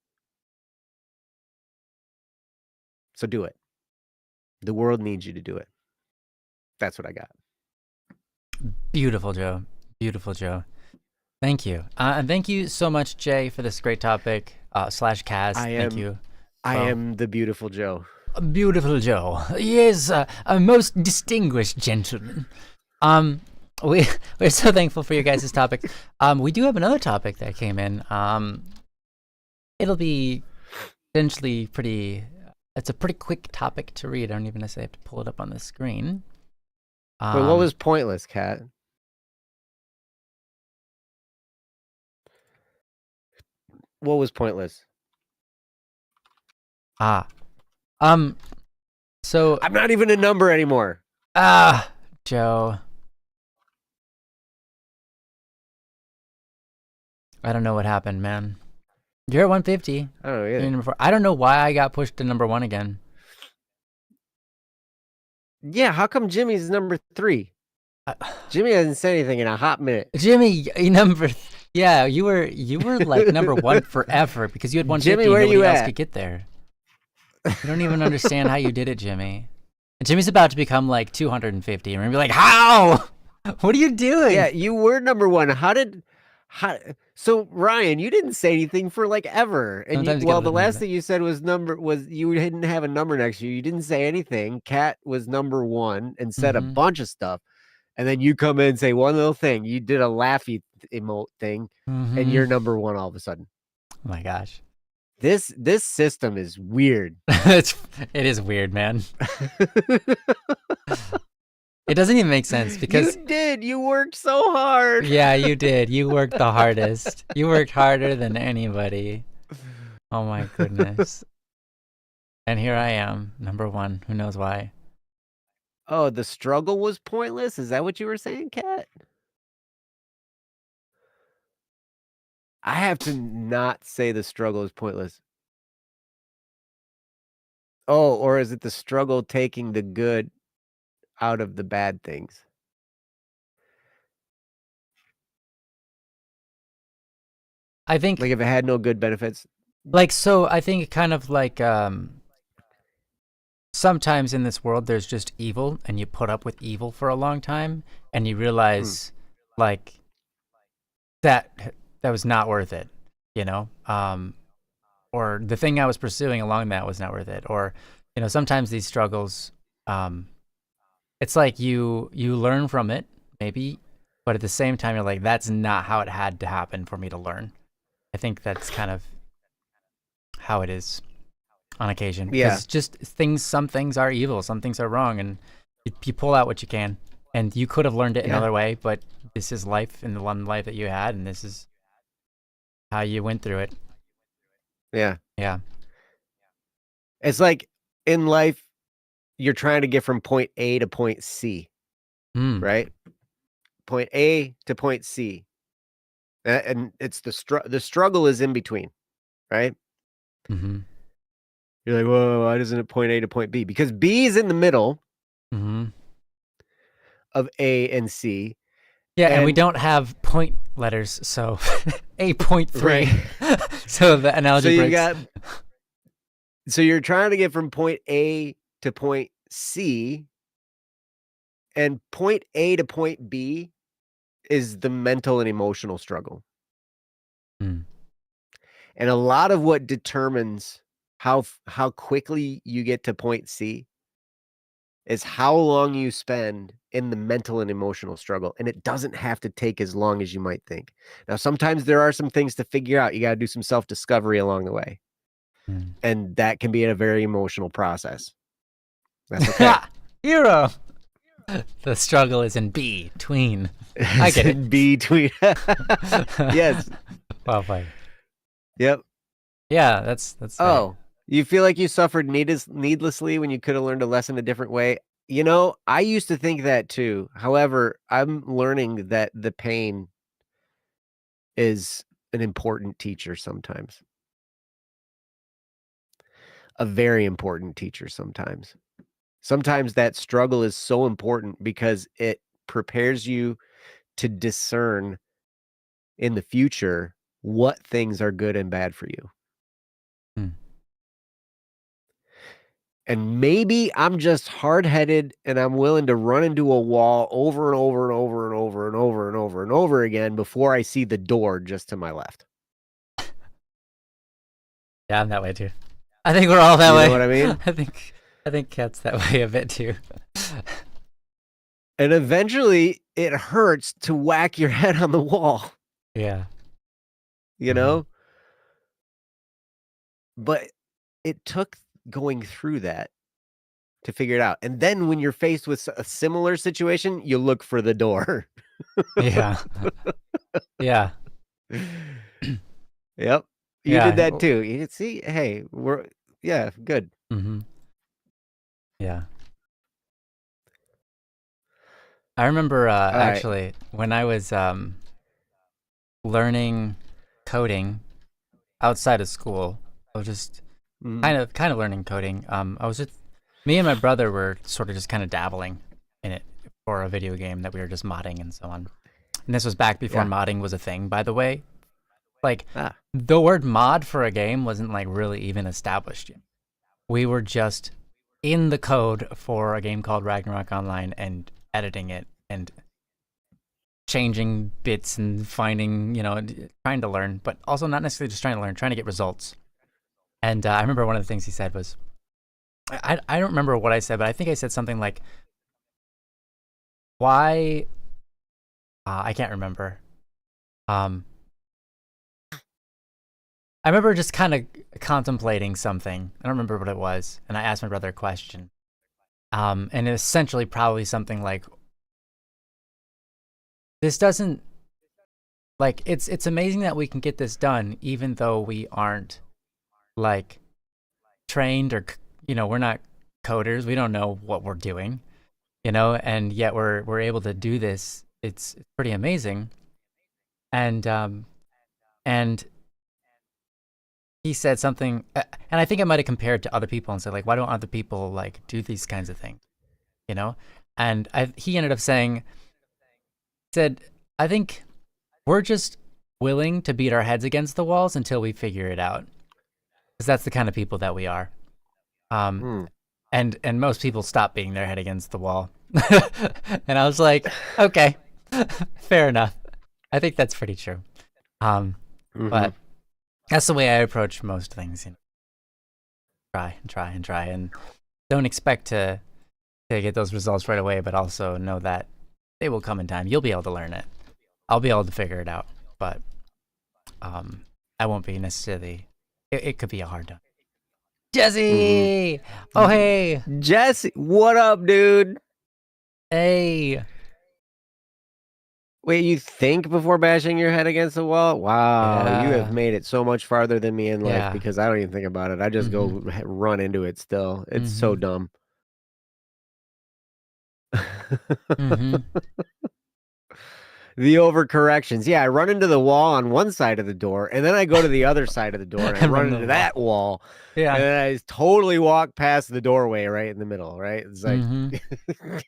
So do it. The world needs you to do it. That's what I got. Beautiful, Joe. Beautiful, Joe. Thank you. And thank you so much, Jay, for this great topic, / Kaz. Thank you. I am the beautiful Joe. Beautiful Joe. Yes, a most distinguished gentleman. We're so thankful for your guys' topics. We do have another topic that came in. It'll be potentially pretty. It's a pretty quick topic to read. I don't even necessarily have to pull it up on the screen. Wait, what was pointless, Kat? What was pointless? So I'm not even a number anymore. Joe. I don't know what happened, man. You're at 150. I don't know either. I don't know why I got pushed to number 1 again. Yeah, how come Jimmy's number 3? Jimmy hasn't said anything in a hot minute. Jimmy, yeah, you were like number 1 forever because you had 150. Jimmy, where nobody you else at? could get there. You don't even understand how you did it, Jimmy. And Jimmy's about to become like 250, and we're gonna be like, how? What are you doing? Yeah, you were number 1. So Ryan, you didn't say anything for like ever. And the last thing you said was you didn't have a number next to you. You didn't say anything. Kat was number 1 and said a bunch of stuff. And then you come in and say one little thing. You did a laughy emote thing, and you're number 1 all of a sudden. Oh my gosh. This system is weird. It is weird, man. It doesn't even make sense because you worked so hard. Yeah, you did. You worked the hardest. You worked harder than anybody. Oh my goodness. And here I am, number 1. Who knows why? Oh, the struggle was pointless? Is that what you were saying, Kat? I have to not say the struggle is pointless. Oh, or is it the struggle taking the good out of the bad things? I think like if it had no good benefits. So I think kind of like sometimes in this world there's just evil, and you put up with evil for a long time, and you realize like that was not worth it, you know? Or the thing I was pursuing along that was not worth it. Or, you know, sometimes these struggles, it's like you learn from it, maybe, but at the same time, you're like, that's not how it had to happen for me to learn. I think that's kind of how it is on occasion. Yeah. It's just some things are evil, some things are wrong, and you pull out what you can. And you could have learned it another way, but this is life and the one life that you had, and this is how you went through it. Yeah. Yeah. It's like in life, you're trying to get from point A to point C, right? Point A to point C. And it's the struggle is in between, right? Mm-hmm. You're like, whoa, why isn't it point A to point B? Because B is in the middle of A and C. Yeah, and we don't have point letters, so A.3. Right. So the analogy breaks. So you're trying to get from point A to point C, and point A to point B is the mental and emotional struggle. And a lot of what determines how quickly you get to point C is how long you spend in the mental and emotional struggle. And it doesn't have to take as long as you might think. Now, sometimes there are some things to figure out. You got to do some self-discovery along the way. And that can be a very emotional process. That's okay. Hero. The struggle is in between. I get it. Between. Yes. Well played. Yep. Yeah, that's Oh, you feel like you suffered needlessly when you could have learned a lesson a different way? You know, I used to think that too. However, I'm learning that the pain is an important teacher sometimes. A very important teacher sometimes. Sometimes that struggle is so important because it prepares you to discern in the future what things are good and bad for you. Hmm. And maybe I'm just hard-headed and I'm willing to run into a wall over and over and over and over and over and over and over again before I see the door just to my left. Yeah, I'm that way too. I think we're all that You way. know what I mean? I think Kat's that way a bit too. And eventually it hurts to whack your head on the wall, Yeah. you know? But it took going through that to figure it out. And then when you're faced with a similar situation, you look for the door. Yeah. Yeah. Yep. You did Yeah. that too. You see, hey, yeah, good. Mm-hmm. Yeah. I remember All right. actually when I was learning coding outside of school. I was just kind of learning coding. I was just me and my brother were sort of just kind of dabbling in it for a video game that we were just modding and so on. And this was back before modding was a thing, by the way. Like the word mod for a game wasn't like really even established yet. We were just in the code for a game called Ragnarok Online and editing it and changing bits and finding, trying to learn, but also not necessarily just trying to learn, trying to get results. And I remember one of the things he said was, I don't remember what I said, but I think I said something like, why, I can't remember. I remember just kind of contemplating something. I don't remember what it was. And I asked my brother a question. And essentially probably something like, this doesn't, like, it's amazing that we can get this done, even though we aren't, like, trained or, we're not coders. We don't know what we're doing, and yet we're able to do this. It's pretty amazing. And he said something, and I think I might have compared to other people and said, like, why don't other people, like, do these kinds of things, And he ended up said, I think we're just willing to beat our heads against the walls until we figure it out. Because that's the kind of people that we are. And most people stop beating their head against the wall. And I was like, okay, fair enough. I think that's pretty true. But that's the way I approach most things. Try and don't expect to get those results right away, but also know that they will come in time. You'll be able to learn it. I'll be able to figure it out, but I won't be necessarily. It could be a hard time. Jesse! Oh, hey! Jesse, what up, dude? Hey! Wait, you think before bashing your head against the wall? Wow, you have made it so much farther than me in life because I don't even think about it. I just go run into it still. It's so dumb. The overcorrections. Yeah, I run into the wall on one side of the door, and then I go to the other side of the door, and I run into that wall. Yeah. And then I totally walk past the doorway right in the middle, right? It's like...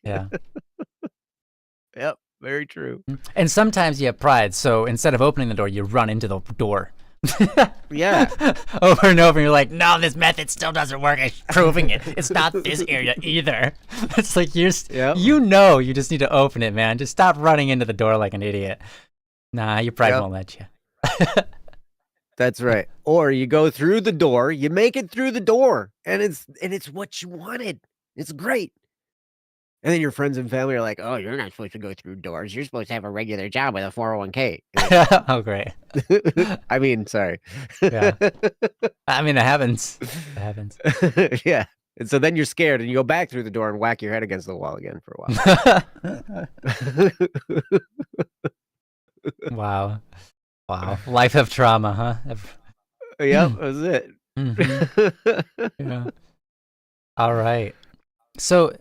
Yeah. Yep, very true. And sometimes you have pride, so instead of opening the door, you run into the door. Yeah. Over and over, and you're like, no, this method still doesn't work. I'm proving it. It's not this area either. It's like you just need to open it, man. Just stop running into the door like an idiot. Nah, your pride won't let you. That's right. Or you go through the door, you make it through the door, and it's what you wanted. It's great. And then your friends and family are like, oh, you're not supposed to go through doors. You're supposed to have a regular job with a 401k. Oh, great. I mean, sorry. Yeah. I mean, it happens. It happens. Yeah. And so then you're scared and you go back through the door and whack your head against the wall again for a while. Wow. Life of trauma, huh? Yep, that's it. Yeah. All right. So,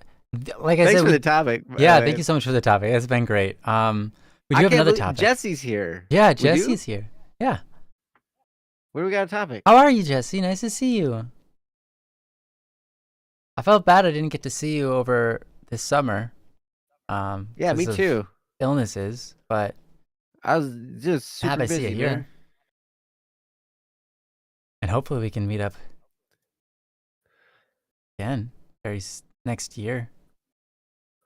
like I said, thanks for the topic. Yeah, thank you so much for the topic. It's been great. We do have another topic. Jesse's here. Yeah, Jesse's here. Yeah. What do we got a topic? How are you, Jesse? Nice to see you. I felt bad I didn't get to see you over this summer. Yeah, me Of too. illnesses, but I was just super I see you busy, here. man. And hopefully we can meet up again next year,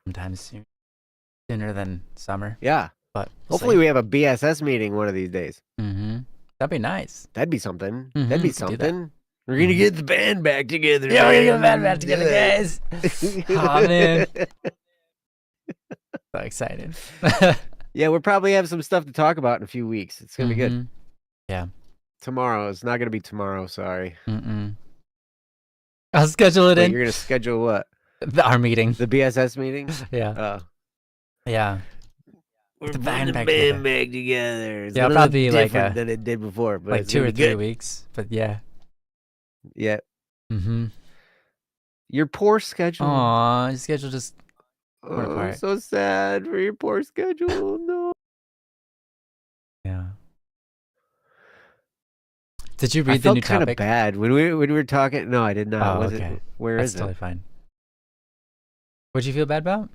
sometime sooner than summer. Yeah. But hopefully we have a BSS meeting one of these days. That'd be nice. That'd be something. Mm-hmm. That'd be something. We're gonna get the band back together. Yeah, we're gonna get the band back together, guys. Oh man, so excited. Yeah, we'll probably have some stuff to talk about in a few weeks. It's gonna be good. Yeah. Tomorrow. It's not gonna be tomorrow. Sorry. I'll schedule it in. You're gonna schedule what? Our meeting. The BSS meeting. Yeah. Yeah. We're the band back together. It's it'll probably be like than it did before, but like 2 or 3 weeks. But yeah. Yeah. Your poor schedule. Aw, your schedule just went apart. So sad for your poor schedule. No. Yeah. Did you read the new topic? I felt kind of bad when we were talking. No, I did not. Oh, okay. Where is it? That's totally fine. What'd you feel bad about?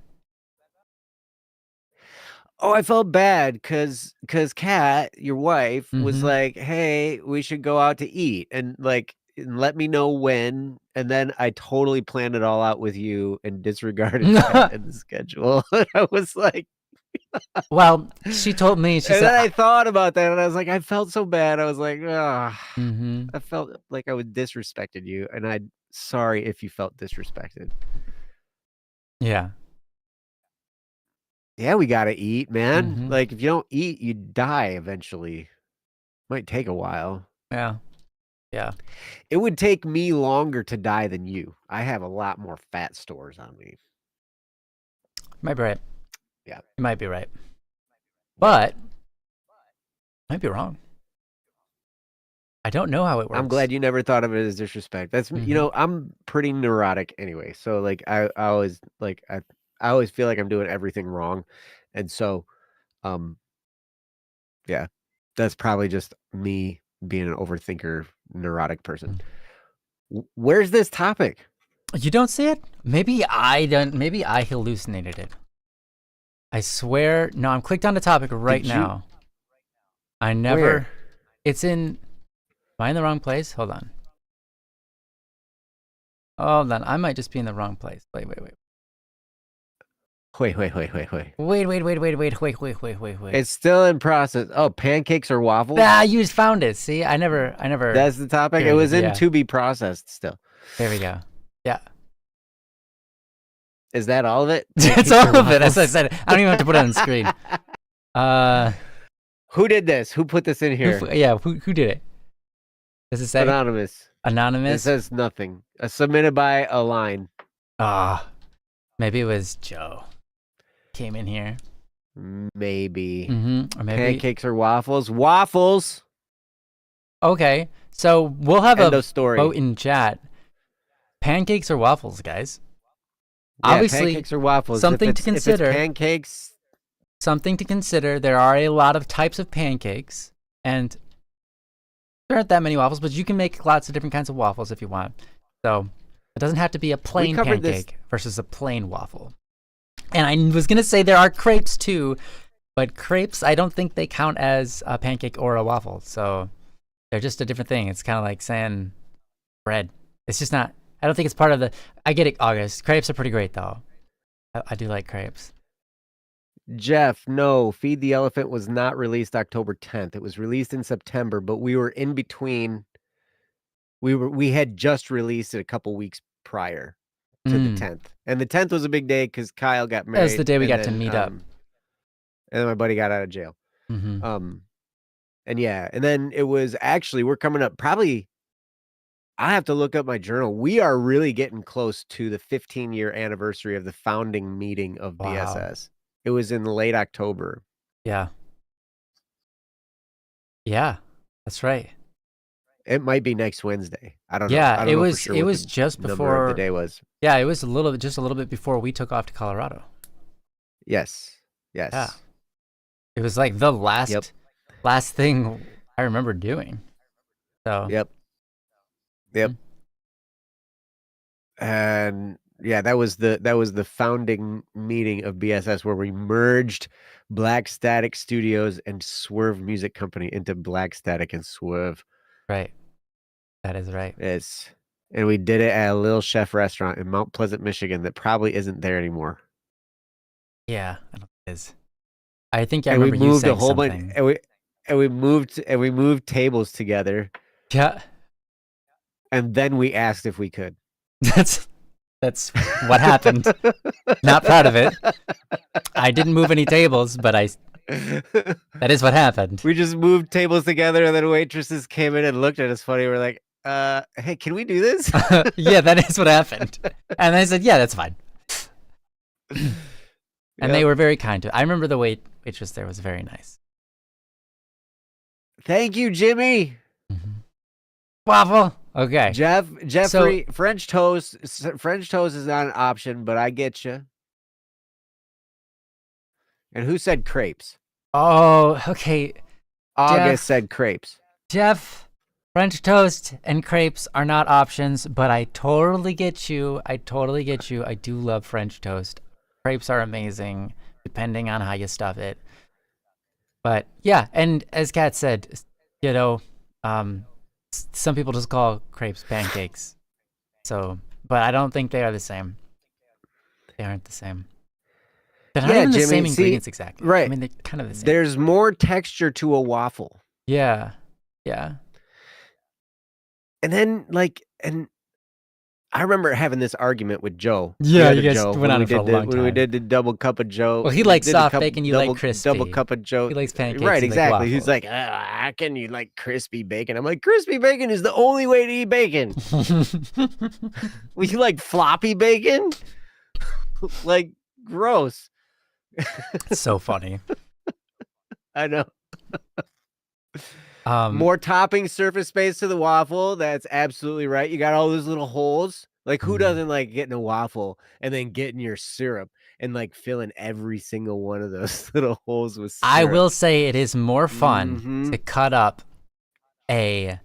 Oh, I felt bad because Kat, your wife, was like, "Hey, we should go out to eat," and let me know when. And then I totally planned it all out with you and disregarded that in the schedule. I was like, well, she told me. She said, then I thought about that, and I was like, I felt so bad. I was like, I felt like I was disrespected you, and I'm sorry if you felt disrespected. Yeah. Yeah, we gotta eat, man. Like, if you don't eat, you die eventually. Might take a while. Yeah. Yeah. It would take me longer to die than you. I have a lot more fat stores on me. Might be right. Yeah. You might be right. But might be wrong. I don't know how it works. I'm glad you never thought of it as disrespect. That's I'm pretty neurotic anyway. So like I always I always feel like I'm doing everything wrong. And so yeah. That's probably just me being an overthinker, neurotic person. Where's this topic? You don't see it? Maybe I don't. Maybe I hallucinated it. I swear. No, I'm clicked on the topic right now. I never. Where? It's in. Am I in the wrong place? Hold on. Hold on. I might just be in the wrong place. Wait. Wait. Wait. It's still in process. Oh, pancakes or waffles? Ah, you just found it. See, I never. That's the topic. It was in to be processed still. There we go. Yeah. Is that all of it? It's all of it. As I said, I don't even have to put it on the screen. Who did this? Who put this in here? Who did it? Does it say anonymous? Anonymous. It says nothing. Submitted by a line. Maybe it was Joe. Came in here. Maybe. Or maybe pancakes or waffles? Waffles. Okay, so we'll have a vote in chat. Pancakes or waffles, guys? Yeah, obviously, pancakes or waffles. Something to consider. If it's pancakes. Something to consider. There are a lot of types of pancakes, and there aren't that many waffles, but you can make lots of different kinds of waffles if you want. So it doesn't have to be a plain pancake versus a plain waffle. And I was going to say there are crepes too, but crepes, I don't think they count as a pancake or a waffle. So they're just a different thing. It's kind of like saying bread. It's just not, I don't think it's part of the, I get it, August. Crepes are pretty great though. I do like crepes. Jeff, no, Feed the Elephant was not released October 10th. It was released in September, but we were in between. We had just released it a couple weeks prior to the 10th. And the 10th was a big day because Kyle got married. That was the day we got to meet up. And then my buddy got out of jail. And yeah, and then it was actually, we're coming up probably, I have to look up my journal. We are really getting close to the 15-year anniversary of the founding meeting of BSS. It was in late October. Yeah. Yeah, that's right. It might be next Wednesday. I don't know. Yeah, I don't it know was. for sure It what was the just number before of the day was. Yeah, it was just a little bit before we took off to Colorado. Yes. Yeah. It was like the last thing I remember doing. So Yep. And yeah, that was the founding meeting of BSS, where we merged Black Static Studios and Swerve Music Company into Black Static and Swerve. right. That is right. And we did it at a Little Chef restaurant in Mount Pleasant, Michigan that probably isn't there anymore. Yeah, I don't think it is. I think I And we remember you moved a saying whole bunch, something. and we moved tables together, Yeah, and then we asked if we could. that's what happened. Not proud of it. I didn't move any tables, but that is what happened. We just moved tables together, and then waitresses came in and looked at us funny. We're like, hey, can we do this? Yeah, that is what happened. And I said, yeah, that's fine. And they were very kind to it. I remember the waitress there was very nice. Thank you, Jimmy. Mm-hmm. Waffle. Okay. Jeffrey, French toast. French toast is not an option, but I get you. And who said crepes? Oh, okay. August said crepes. Jeff, French toast and crepes are not options, but I totally get you. I do love French toast. Crepes are amazing, depending on how you stuff it. But yeah, and as Kat said, you know, some people just call crepes pancakes. So, but I don't think they are the same. They aren't the same. They're not even the same ingredients exactly. Right. I mean, they're kind of the same. There's more texture to a waffle. Yeah. Yeah. And then, I remember having this argument with Joe. Yeah, you guys went on it for a long time. When we did the double cup of Joe. Well, he likes soft bacon, you like crispy. Double cup of Joe. He likes pancakes. Right, exactly. He's He's like, how can you like crispy bacon? I'm like, crispy bacon is the only way to eat bacon. Well, you like floppy bacon? Like, gross. It's so funny. I know. More topping surface space to the waffle. That's absolutely right. You got all those little holes. Like, who doesn't like getting a waffle and then getting your syrup and like filling every single one of those little holes with syrup? I will say it is more fun to cut up a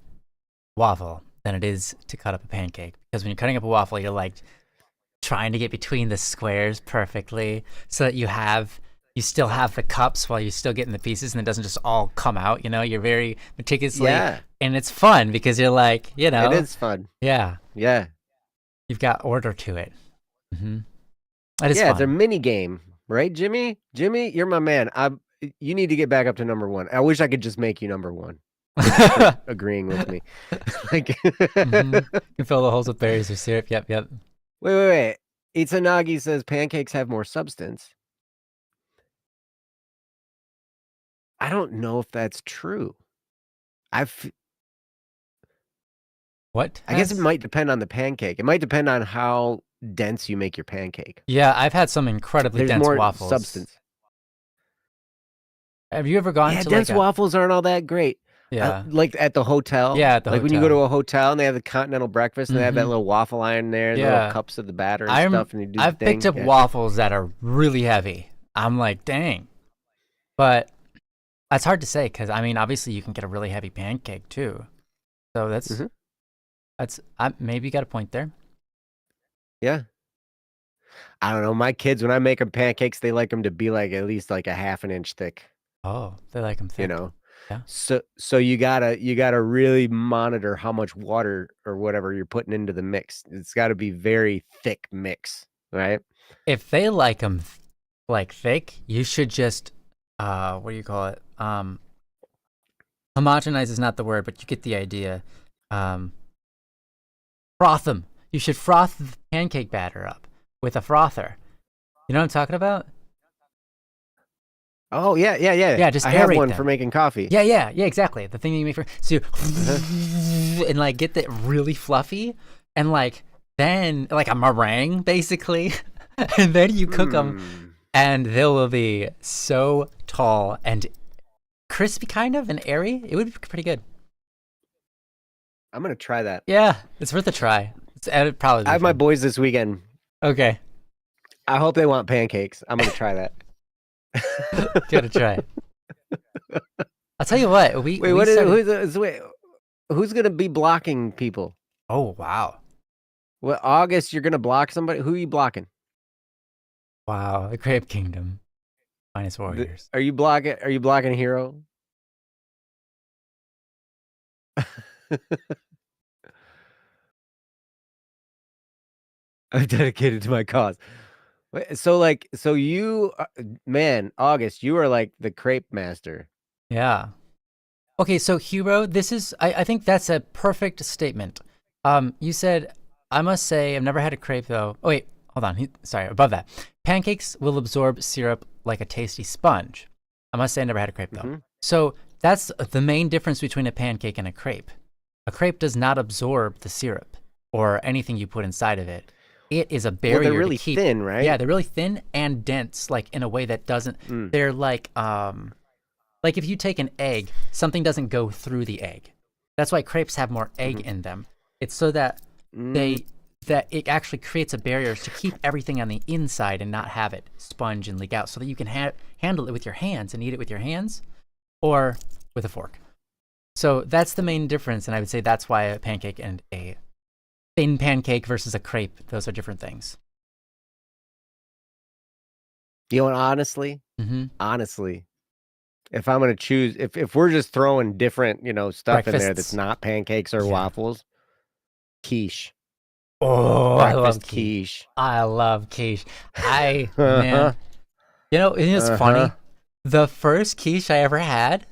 waffle than it is to cut up a pancake, because when you're cutting up a waffle, you're like trying to get between the squares perfectly so that you still have the cups while you're still getting the pieces, and it doesn't just all come out. You know, you're very meticulously, and it's fun because you're like, you know, it is fun. Yeah, you've got order to it. That is fun. It's a mini game, right, Jimmy? Jimmy, you're my man. You need to get back up to number one. I wish I could just make you number one. Agreeing with me. Like, you fill the holes with berries or syrup. Yep. Wait. Itsunagi says pancakes have more substance. I don't know if that's true. What? I guess it might depend on the pancake. It might depend on how dense you make your pancake. Yeah, I've had some incredibly dense more waffles. Substance. Have you ever gone to dense waffles aren't all that great. Yeah. Like at the hotel. Yeah, at the hotel. Like when you go to a hotel and they have the continental breakfast and they have that little waffle iron there, and little cups of the batter and stuff. And I've picked up waffles that are really heavy. I'm like, dang. But that's hard to say because, I mean, obviously you can get a really heavy pancake too. So that's maybe you got a point there. Yeah. I don't know. My kids, when I make them pancakes, they like them to be like at least like a half an inch thick. Oh, they like them thick. You know? Yeah. So you gotta really monitor how much water or whatever you're putting into the mix. It's got to be very thick mix, right? If they like them like thick, you should just what do you call it? Homogenize is not the word, but you get the idea. Froth them. You should froth the pancake batter up with a frother. You know what I'm talking about? Oh, yeah. Yeah, just I have aerate one them. for making coffee. Yeah, exactly. The thing that you make for and like get that really fluffy and like then like a meringue basically, and then you cook them and they will be so tall and crispy kind of and airy. It would be pretty good. I'm gonna try that. Yeah, it's worth a try. It'd probably be I have my boys this weekend. Okay. I hope they want pancakes. I'm gonna try that. Gotta try it. I'll tell you what. Wait, who's gonna be blocking people? Oh wow. Well, August, you're gonna block somebody. Who are you blocking? Wow, the Crepe Kingdom. Minus Warriors. Are you blocking Hero? I'm dedicated to my cause. So you, man, August, you are like the crepe master. Yeah. Okay, so Hero, this is I think that's a perfect statement. You said, I must say, I've never had a crepe though. Oh wait, hold on. Sorry, above that. Pancakes will absorb syrup like a tasty sponge. I must say I never had a crepe though. So that's the main difference between a pancake and a crepe. A crepe does not absorb the syrup or anything you put inside of it. It is a barrier. Well, they're really to keep, thin, right? Yeah, they're really thin and dense, like in a way that doesn't. They're like if you take an egg, something doesn't go through the egg. That's why crepes have more egg in them. It's so that that it actually creates a barrier to keep everything on the inside and not have it sponge and leak out, so that you can handle it with your hands and eat it with your hands or with a fork. So that's the main difference, and I would say that's why a pancake and a thin pancake versus a crepe, those are different things. You know, honestly, if I'm gonna choose, if we're just throwing different, stuff in there that's not pancakes or waffles, quiche. Oh, breakfast I love quiche. I love quiche. Man, it's funny. The first quiche I ever had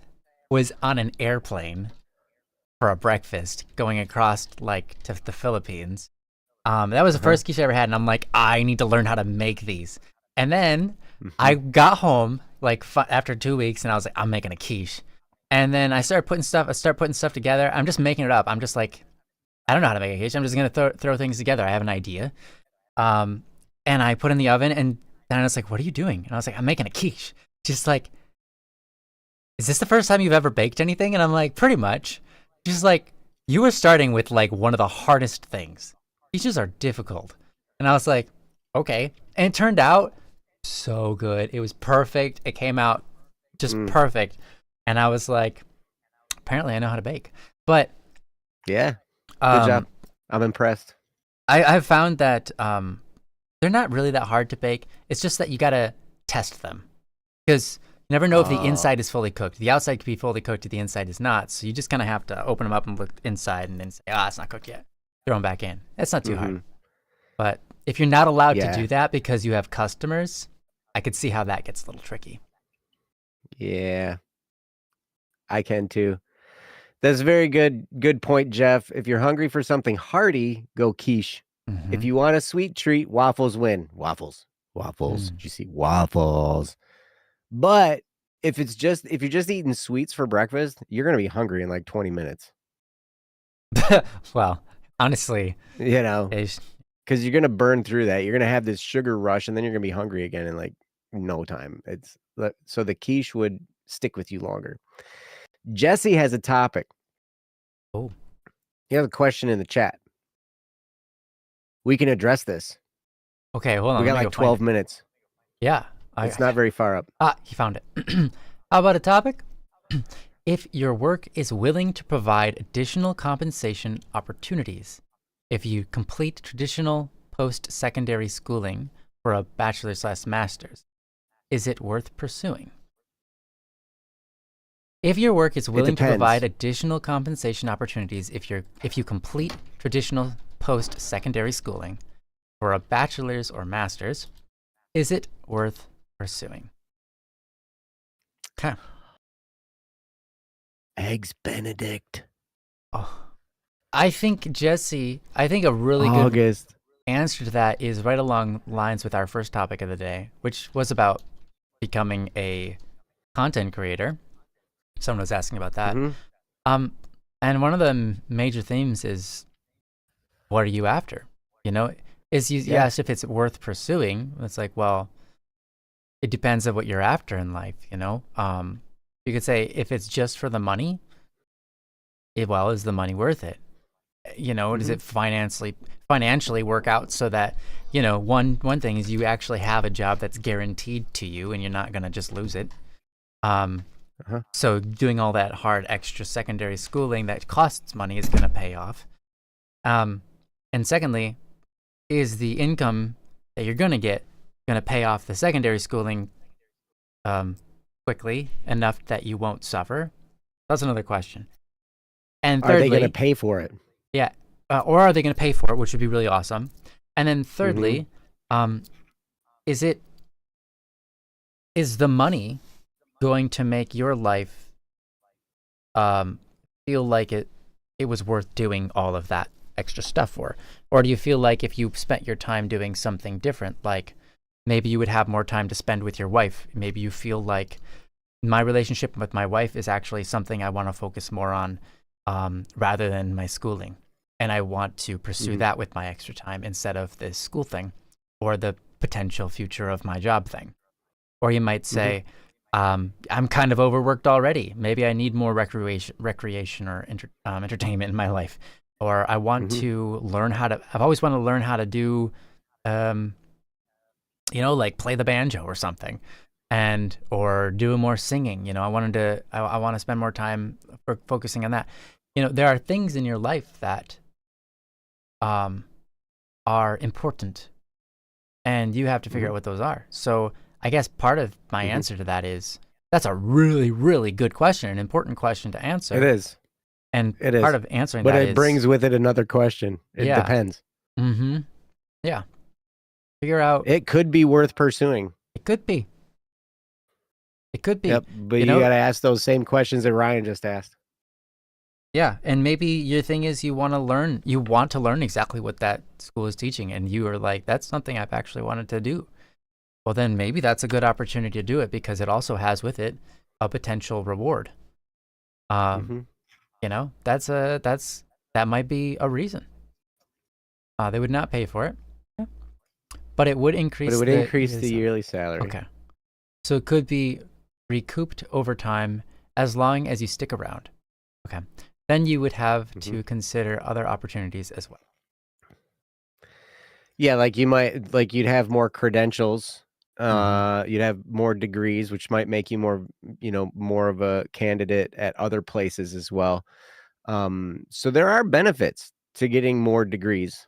was on an airplane for a breakfast going across to the Philippines. That was the first quiche I ever had, and I'm like, I need to learn how to make these. And then I got home after 2 weeks, and I was like, I'm making a quiche. And then I started putting stuff together. I'm just making it up. I'm just like, I don't know how to make a quiche. I'm just gonna throw things together. I have an idea. And I put it in the oven, and then I was like, what are you doing? And I was like, I'm making a quiche. Just like, is this the first time you've ever baked anything? And I'm like, pretty much. Just like, you were starting with one of the hardest things. Quiches are difficult. And I was like, okay. And it turned out so good. It was perfect. It came out just perfect. And I was like, apparently I know how to bake. But yeah, good job. I'm impressed. I've found that they're not really that hard to bake. It's just that you gotta test them, because you never know if the inside is fully cooked. The outside could be fully cooked, the inside is not. So you just kind of have to open them up and look inside, and then say, it's not cooked yet. Throw them back in. That's not too hard. But if you're not allowed to do that because you have customers, I could see how that gets a little tricky. Yeah, I can too. That's a very good point, Jeff. If you're hungry for something hearty, go quiche. If you want a sweet treat, waffles win. Waffles. Did you see waffles? But if you're just eating sweets for breakfast, you're gonna be hungry in like 20 minutes. Well, honestly, because you're gonna burn through that. You're gonna have this sugar rush, and then you're gonna be hungry again in like no time. So the quiche would stick with you longer. Jesse has a topic. Oh, you have a question in the chat. We can address this. Okay, hold on. We got like 12 minutes. Yeah. It's not very far up. He found it. How about a topic? If your work is willing to provide additional compensation opportunities, if you complete traditional post-secondary schooling for a bachelor's/master's, is it worth pursuing? If your work is willing to provide additional compensation opportunities, if you complete traditional post-secondary schooling for a bachelor's or master's, is it worth pursuing? Okay. Eggs Benedict. Oh, I think a really good answer to that is right along lines with our first topic of the day, which was about becoming a content creator. Someone was asking about that. And one of the major themes is, what are you after? You asked if it's worth pursuing. It's like, well, it depends on what you're after in life, You could say, if it's just for the money, is the money worth it? Does it financially work out so that, one thing is you actually have a job that's guaranteed to you and you're not going to just lose it. Uh-huh. So doing all that hard extra secondary schooling that costs money is going to pay off. And secondly, is the income that you're going to get going to pay off the secondary schooling quickly enough that you won't suffer? That's another question. And thirdly, are they going to pay for it? Yeah. Or are they going to pay for it, which would be really awesome. And then thirdly, is the money going to make your life feel like it was worth doing all of that extra stuff for? Or do you feel like if you spent your time doing something different, like maybe you would have more time to spend with your wife? Maybe you feel like my relationship with my wife is actually something I want to focus more on rather than my schooling. And I want to pursue that with my extra time instead of this school thing or the potential future of my job thing. Or you might say, I'm kind of overworked already. Maybe I need more recreation or entertainment in my life. Or I want to learn I've always wanted to learn how to do, like play the banjo or something, or do more singing. I want to spend more time focusing on that. There are things in your life that are important, and you have to figure out what those are. So I guess part of my answer to that is that's a really, really good question, an important question to answer. It is. And it is. Part of answering but that it brings with it another question. It depends. Yeah. Figure out. It could be worth pursuing. It could be. Yep, but you got to ask those same questions that Ryan just asked. Yeah, and maybe your thing is you want to learn exactly what that school is teaching, and you are like, that's something I've actually wanted to do. Well, then maybe that's a good opportunity to do it because it also has with it a potential reward. That might be a reason. They would not pay for it, but it would increase. The yearly salary. Okay, so it could be recouped over time as long as you stick around. Okay, then you would have to consider other opportunities as well. Yeah, you'd have more credentials. You'd have more degrees, which might make you more of a candidate at other places as well. So there are benefits to getting more degrees.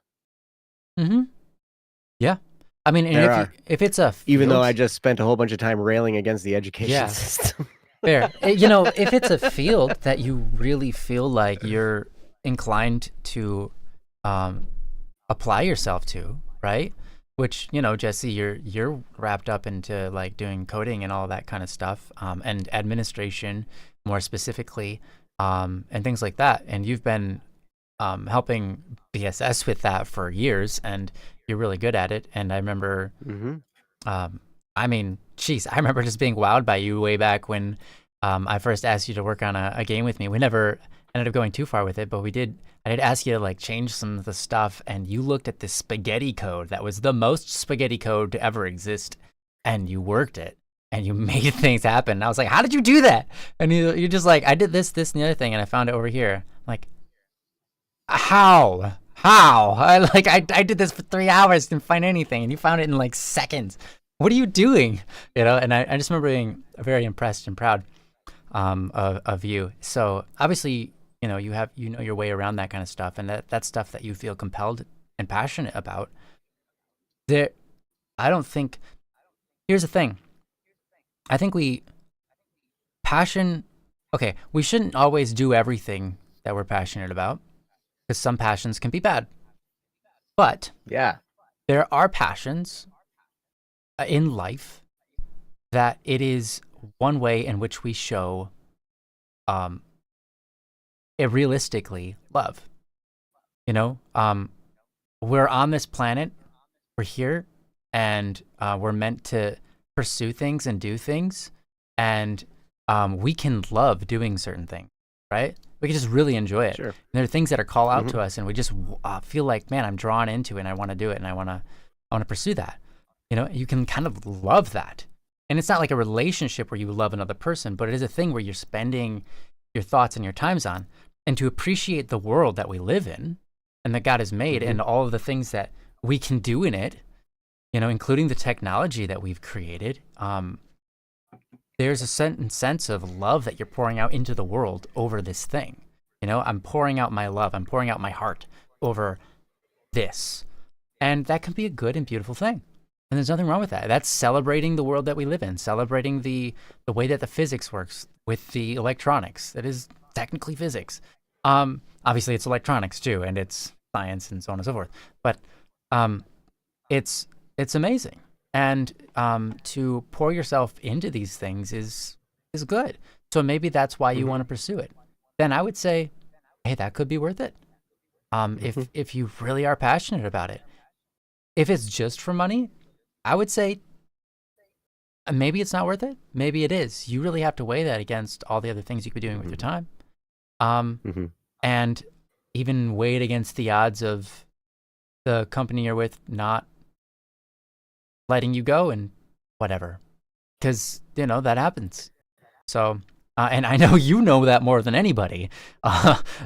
Yeah. I mean, and if it's a field, even though I just spent a whole bunch of time railing against the education system. Fair. If it's a field that you really feel like you're inclined to apply yourself to, right? Which, Jesse, you're wrapped up into like doing coding and all that kind of stuff, and administration more specifically, and things like that. And you've been helping BSS with that for years, and you're really good at it. And I remember, I remember just being wowed by you way back when I first asked you to work on a game with me. We never ended up going too far with it, but I did ask you to like change some of the stuff, and you looked at this spaghetti code that was the most spaghetti code to ever exist, and you worked it, and you made things happen. And I was like, how did you do that? And you're just like, I did this, and the other thing, and I found it over here. I'm like, how? I did this for 3 hours, didn't find anything, and you found it in like seconds. What are you doing? And I just remember being very impressed and proud of you. So obviously, you know your way around that kind of stuff, and that's stuff that you feel compelled and passionate about. Here's the thing. I think we shouldn't always do everything that we're passionate about, because some passions can be bad. But yeah, there are passions in life that it is one way in which we show realistically love. We're on this planet, we're here, and we're meant to pursue things and do things, and we can love doing certain things, right? We can just really enjoy it. Sure. And there are things that are call out to us, and we just feel like, man, I'm drawn into it, and I want to do it, and I want to pursue that. You can kind of love that. And it's not like a relationship where you love another person, but it is a thing where you're spending your thoughts and your times on. And to appreciate the world that we live in and that God has made, and all of the things that we can do in it, including the technology that we've created, there's a certain sense of love that you're pouring out into the world over this thing. You know, I'm pouring out my love, I'm pouring out my heart over this. And that can be a good and beautiful thing. And there's nothing wrong with that. That's celebrating the world that we live in, celebrating the way that the physics works with the electronics. That is technically physics. Obviously it's electronics too, and it's science and so on and so forth. But it's amazing. And to pour yourself into these things is good. So maybe that's why you want to pursue it. Then I would say, hey, that could be worth it. If you really are passionate about it. If it's just for money, I would say maybe it's not worth it. Maybe it is. You really have to weigh that against all the other things you could be doing with your time. And even weigh it against the odds of the company you're with not letting you go and whatever. Because, you know, that happens. So, and I know you know that more than anybody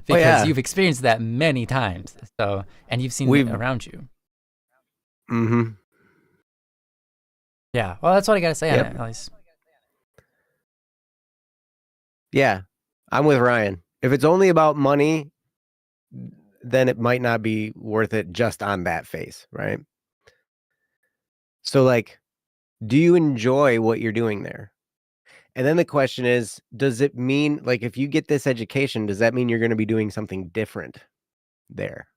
because you've experienced that many times. So, and you've seen it around you. Yeah. Well, that's what I got to say on it, at least. Yeah. I'm with Ryan. If it's only about money, then it might not be worth it just on that face, right? So, like, do you enjoy what you're doing there? And then the question is, does it mean, like, if you get this education, does that mean you're going to be doing something different there?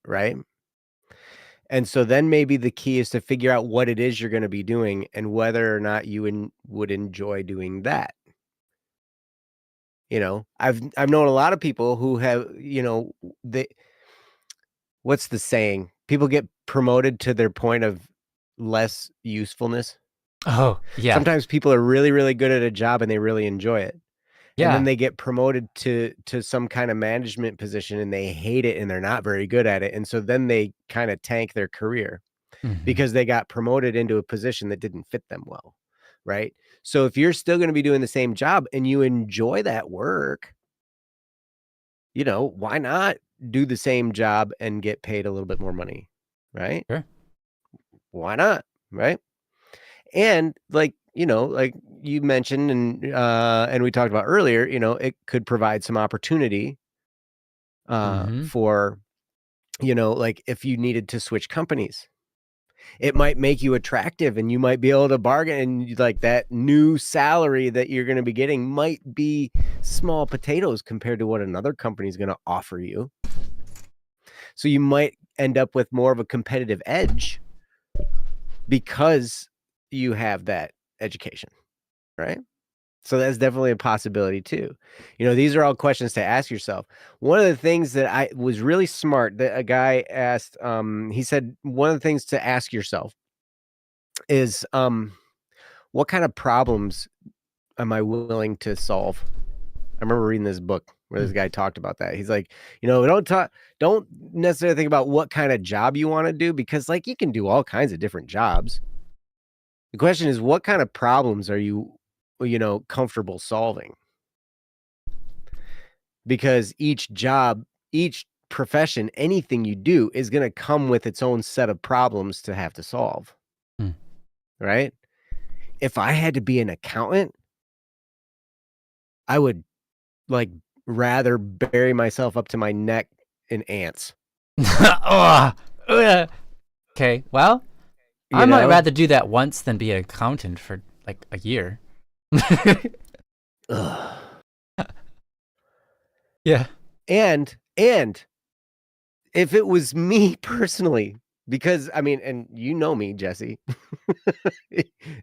Right? And so then maybe the key is to figure out what it is you're going to be doing and whether or not you would enjoy doing that. You know, I've known a lot of people who have, you know, what's the saying? People get promoted to their point of less usefulness. Oh, yeah. Sometimes people are really, really good at a job and they really enjoy it. Yeah. And then they get promoted to some kind of management position and they hate it and they're not very good at it. And so then they kind of tank their career because they got promoted into a position that didn't fit them well. Right. So if you're still going to be doing the same job and you enjoy that work, you know, why not do the same job and get paid a little bit more money? Right. Sure. Why not? Right. And like, you know, like you mentioned and we talked about earlier, you know, it could provide some opportunity for, you know, like if you needed to switch companies, it might make you attractive and you might be able to bargain, and like that new salary that you're going to be getting might be small potatoes compared to what another company is going to offer you. So you might end up with more of a competitive edge because you have that education, right? So that's definitely a possibility too. You know, these are all questions to ask yourself. One of the things that I was really smart that a guy asked, he said, one of the things to ask yourself is, what kind of problems am I willing to solve? I remember reading this book where this guy talked about that. He's like, you know, don't necessarily think about what kind of job you want to do, because like you can do all kinds of different jobs. The question is, what kind of problems are you know, comfortable solving? Because each job, each profession, anything you do is going to come with its own set of problems to have to solve. Right? If I had to be an accountant, I would like rather bury myself up to my neck in ants. Okay, well, I might rather do that once than be an accountant for like a year. Yeah. And if it was me personally, because I mean, and you know me, Jesse,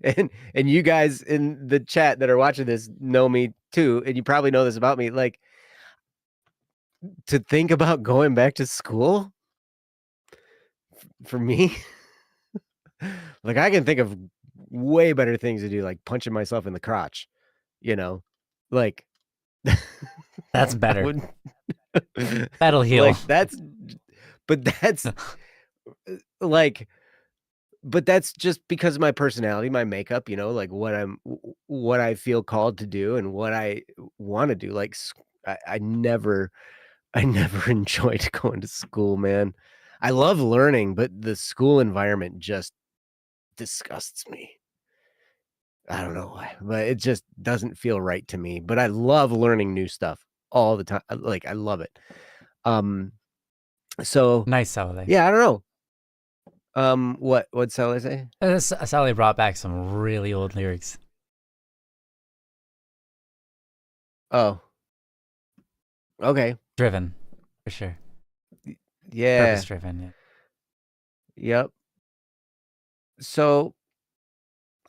and you guys in the chat that are watching this know me too, and you probably know this about me, like to think about going back to school for me, like I can think of way better things to do, like punching myself in the crotch, you know, like that's better. That'll heal. Like that's like, but that's just because of my personality, my makeup, you know, like what I feel called to do and what I want to do. Like I never enjoyed going to school, man. I love learning, but the school environment just disgusts me. I don't know why, but it just doesn't feel right to me. But I love learning new stuff all the time. Like, I love it. So Nice, Sally. yeah, I don't know. What'd Sally say? Sally brought back some really old lyrics. Oh, okay. Driven, for sure. Yeah. Purpose driven. Yeah. Yep. So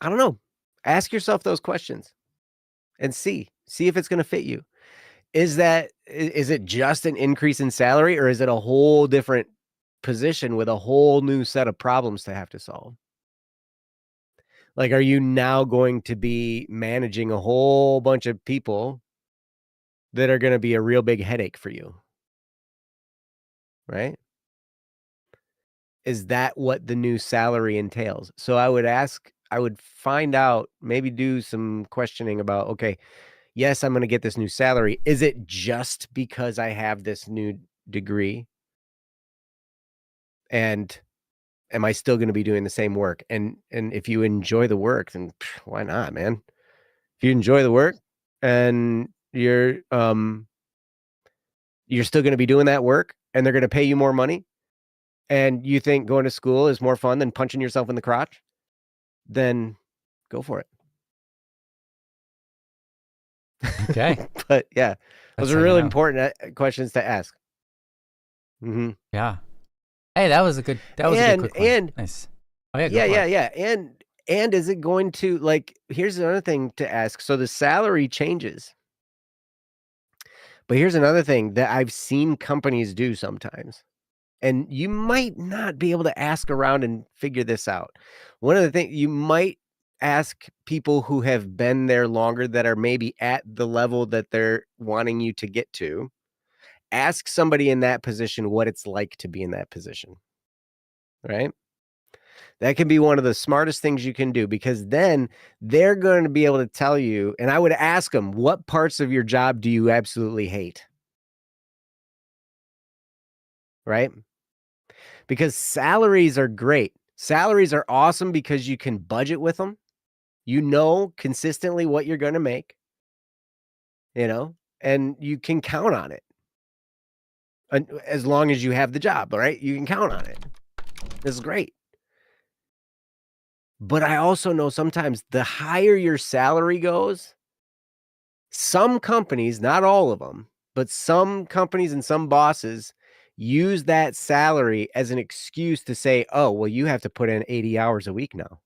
I don't know. Ask yourself those questions and see if it's going to fit you. Is it just an increase in salary, or is it a whole different position with a whole new set of problems to have to solve? Like, are you now going to be managing a whole bunch of people that are going to be a real big headache for you? Right? Is that what the new salary entails? So I would find out, maybe do some questioning about, okay, yes, I'm going to get this new salary. Is it just because I have this new degree? And am I still going to be doing the same work? And if you enjoy the work, then why not, man? If you enjoy the work and you're still going to be doing that work and they're going to pay you more money, and you think going to school is more fun than punching yourself in the crotch, then go for it. Okay. But yeah, That's those are how you really know. important questions to ask. Yeah. Hey, that was a good quick one. And Nice. Oh yeah, go yeah, for yeah, it. yeah. And is it going to, like, here's another thing to ask. So the salary changes. But here's another thing that I've seen companies do sometimes. And you might not be able to ask around and figure this out. One of the things you might ask people who have been there longer, that are maybe at the level that they're wanting you to get to. Ask somebody in that position what it's like to be in that position. Right? That can be one of the smartest things you can do, because then they're going to be able to tell you. And I would ask them, what parts of your job do you absolutely hate? Right? Because salaries are great. Salaries are awesome because you can budget with them. You know consistently what you're going to make, and you can count on it. As long as you have the job, right? You can count on it. This is great. But I also know sometimes the higher your salary goes, some companies, not all of them, but some companies and some bosses use that salary as an excuse to say, oh, well, you have to put in 80 hours a week now.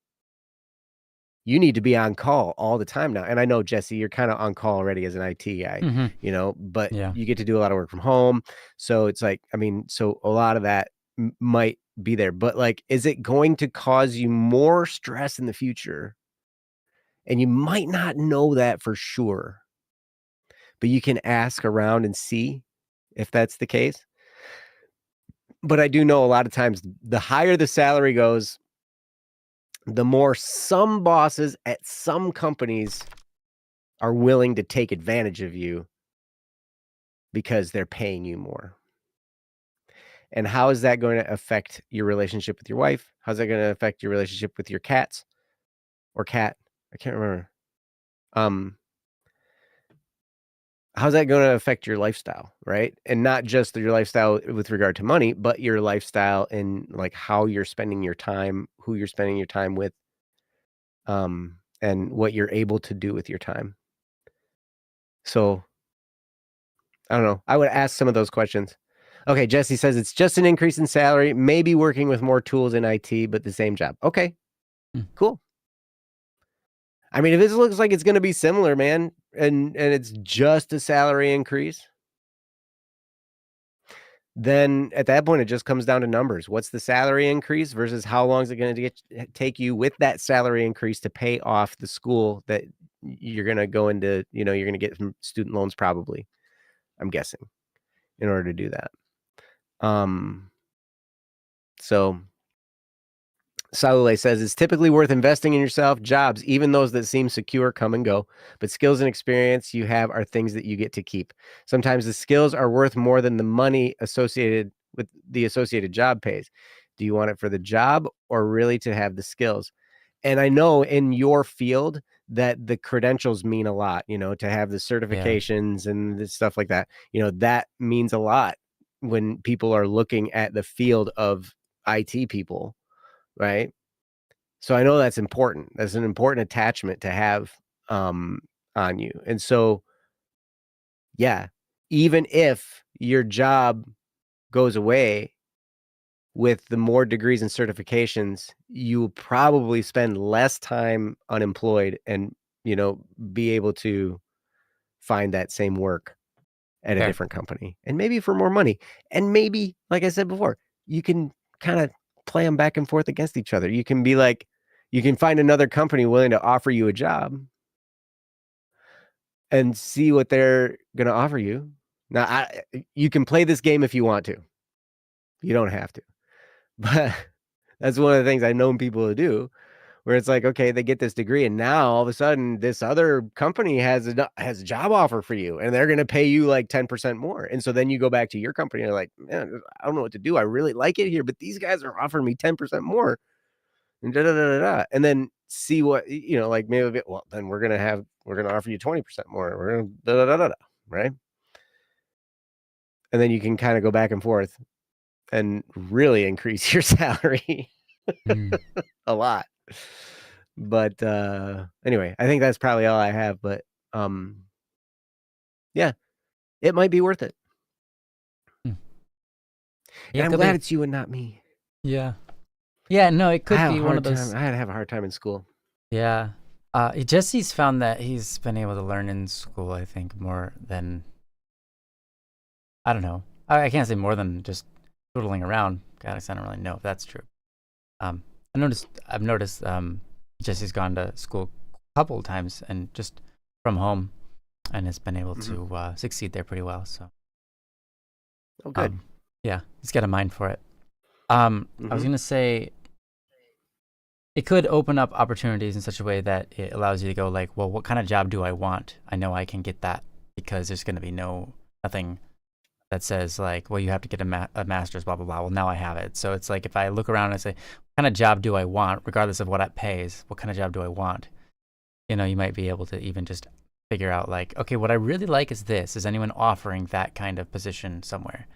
You need to be on call all the time now. And I know, Jesse, you're kind of on call already as an IT guy, but Yeah. you get to do a lot of work from home. So it's like, I mean, so a lot of that might be there, but like, is it going to cause you more stress in the future? And you might not know that for sure, but you can ask around and see if that's the case. But I do know a lot of times the higher the salary goes, the more some bosses at some companies are willing to take advantage of you because they're paying you more. And how is that going to affect your relationship with your wife? How's that going to affect your relationship with your cats or cat? I can't remember. How's that going to affect your lifestyle, right? And not just your lifestyle with regard to money, but your lifestyle in, like, how you're spending your time, who you're spending your time with, and what you're able to do with your time. So I don't know. I would ask some of those questions. Okay, Jesse says it's just an increase in salary, maybe working with more tools in IT, but the same job. Okay, cool. I mean, if this looks like it's going to be similar, man, and it's just a salary increase, then at that point, it just comes down to numbers. What's the salary increase versus how long is it going to take you with that salary increase to pay off the school that you're going to go into, you're going to get some student loans probably, I'm guessing, in order to do that. So Salule says it's typically worth investing in yourself. Jobs, even those that seem secure, come and go, but skills and experience you have are things that you get to keep. Sometimes the skills are worth more than the money associated with the associated job pays. Do you want it for the job or really to have the skills? And I know in your field, that the credentials mean a lot, to have the certifications and the stuff like that. That means a lot when people are looking at the field of IT people, right? So I know that's important. That's an important attachment to have on you. And so, yeah, even if your job goes away with the more degrees and certifications, you will probably spend less time unemployed and, be able to find that same work at a different company, and maybe for more money. And maybe, like I said before, you can kind of play them back and forth against each other. You can be like, you can find another company willing to offer you a job and see what they're going to offer you. Now, you can play this game if you want to. You don't have to. But that's one of the things I've known people to do, where it's like, okay, they get this degree, and now all of a sudden this other company has a job offer for you, and they're going to pay you like 10% more. And so then you go back to your company and you're like, man, I don't know what to do. I really like it here, but these guys are offering me 10% more. And da, da, da, da, da. And then see what, like maybe, well, then we're going to offer you 20% more. We're going to da, da, da, da, da, right? And then you can kind of go back and forth and really increase your salary a lot. But anyway, I think that's probably all I have. But yeah, it might be worth it. Yeah, and I'm glad it's you and not me. Yeah. Yeah, no, it could be one of those. I had to have a hard time in school. Yeah. Jesse's found that he's been able to learn in school, I think, more than, I don't know. I can't say more than just twiddling around. God, I don't really know if that's true. I've noticed Jesse's gone to school a couple of times and just from home, and has been able to succeed there pretty well. So, oh, good. Yeah, he's got a mind for it. I was gonna say, it could open up opportunities in such a way that it allows you to go like, well, what kind of job do I want? I know I can get that because there's going to be nothing that says like, well, you have to get a master's, blah, blah, blah. Well, now I have it. So it's like, if I look around and I say, what kind of job do I want, regardless of what it pays, what kind of job do I want? You might be able to even just figure out like, okay, what I really like is this. Is anyone offering that kind of position somewhere?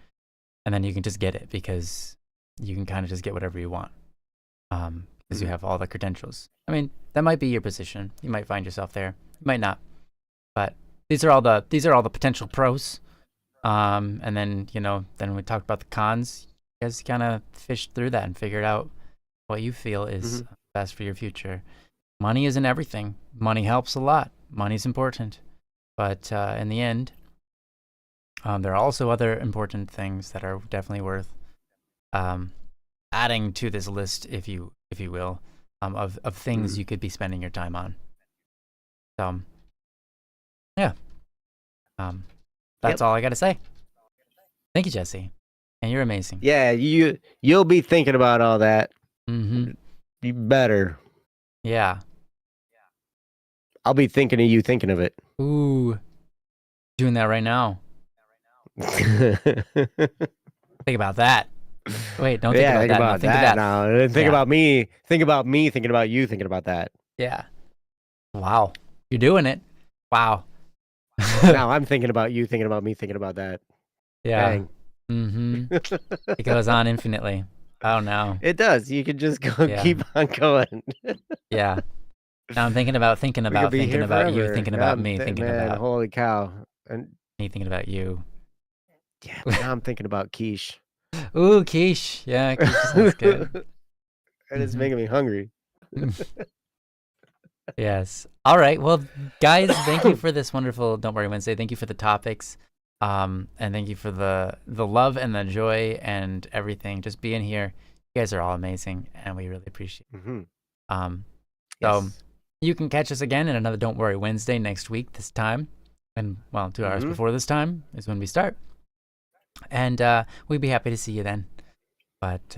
And then you can just get it because you can kind of just get whatever you want. Because you have all the credentials. I mean, that might be your position. You might find yourself there. You might not. But these are all the potential pros. And then, then we talked about the cons. You guys kind of fished through that and figured out what you feel is best for your future. Money isn't everything. Money helps a lot. Money's important. But in the end, there are also other important things that are definitely worth adding to this list, if you will, of things you could be spending your time on. So, yeah. That's all I got to say. Thank you, Jesse. And you're amazing. Yeah, you'll be thinking about all that. You better. Yeah. I'll be thinking of you thinking of it. Ooh. Doing that right now. Think about that. Wait, don't think about that. Think about me. Think about me thinking about you thinking about that. Yeah. Wow. You're doing it. Wow. Now I'm thinking about you thinking about me thinking about that. Yeah. Dang. It goes on infinitely. Oh no. It does. You can just keep on going. Yeah. Now I'm thinking about you, thinking about me, thinking about. Holy cow. And me thinking about you. Yeah, but now I'm thinking about quiche. Ooh, quiche. Yeah, quiche sounds good. And it's making me hungry. Yes. All right. Well, guys, thank you for this wonderful Don't Worry Wednesday. Thank you for the topics. And thank you for the love and the joy and everything. Just being here. You guys are all amazing, and we really appreciate it. So you can catch us again in another Don't Worry Wednesday next week, this time. And, 2 hours before this time is when we start. And we'd be happy to see you then. But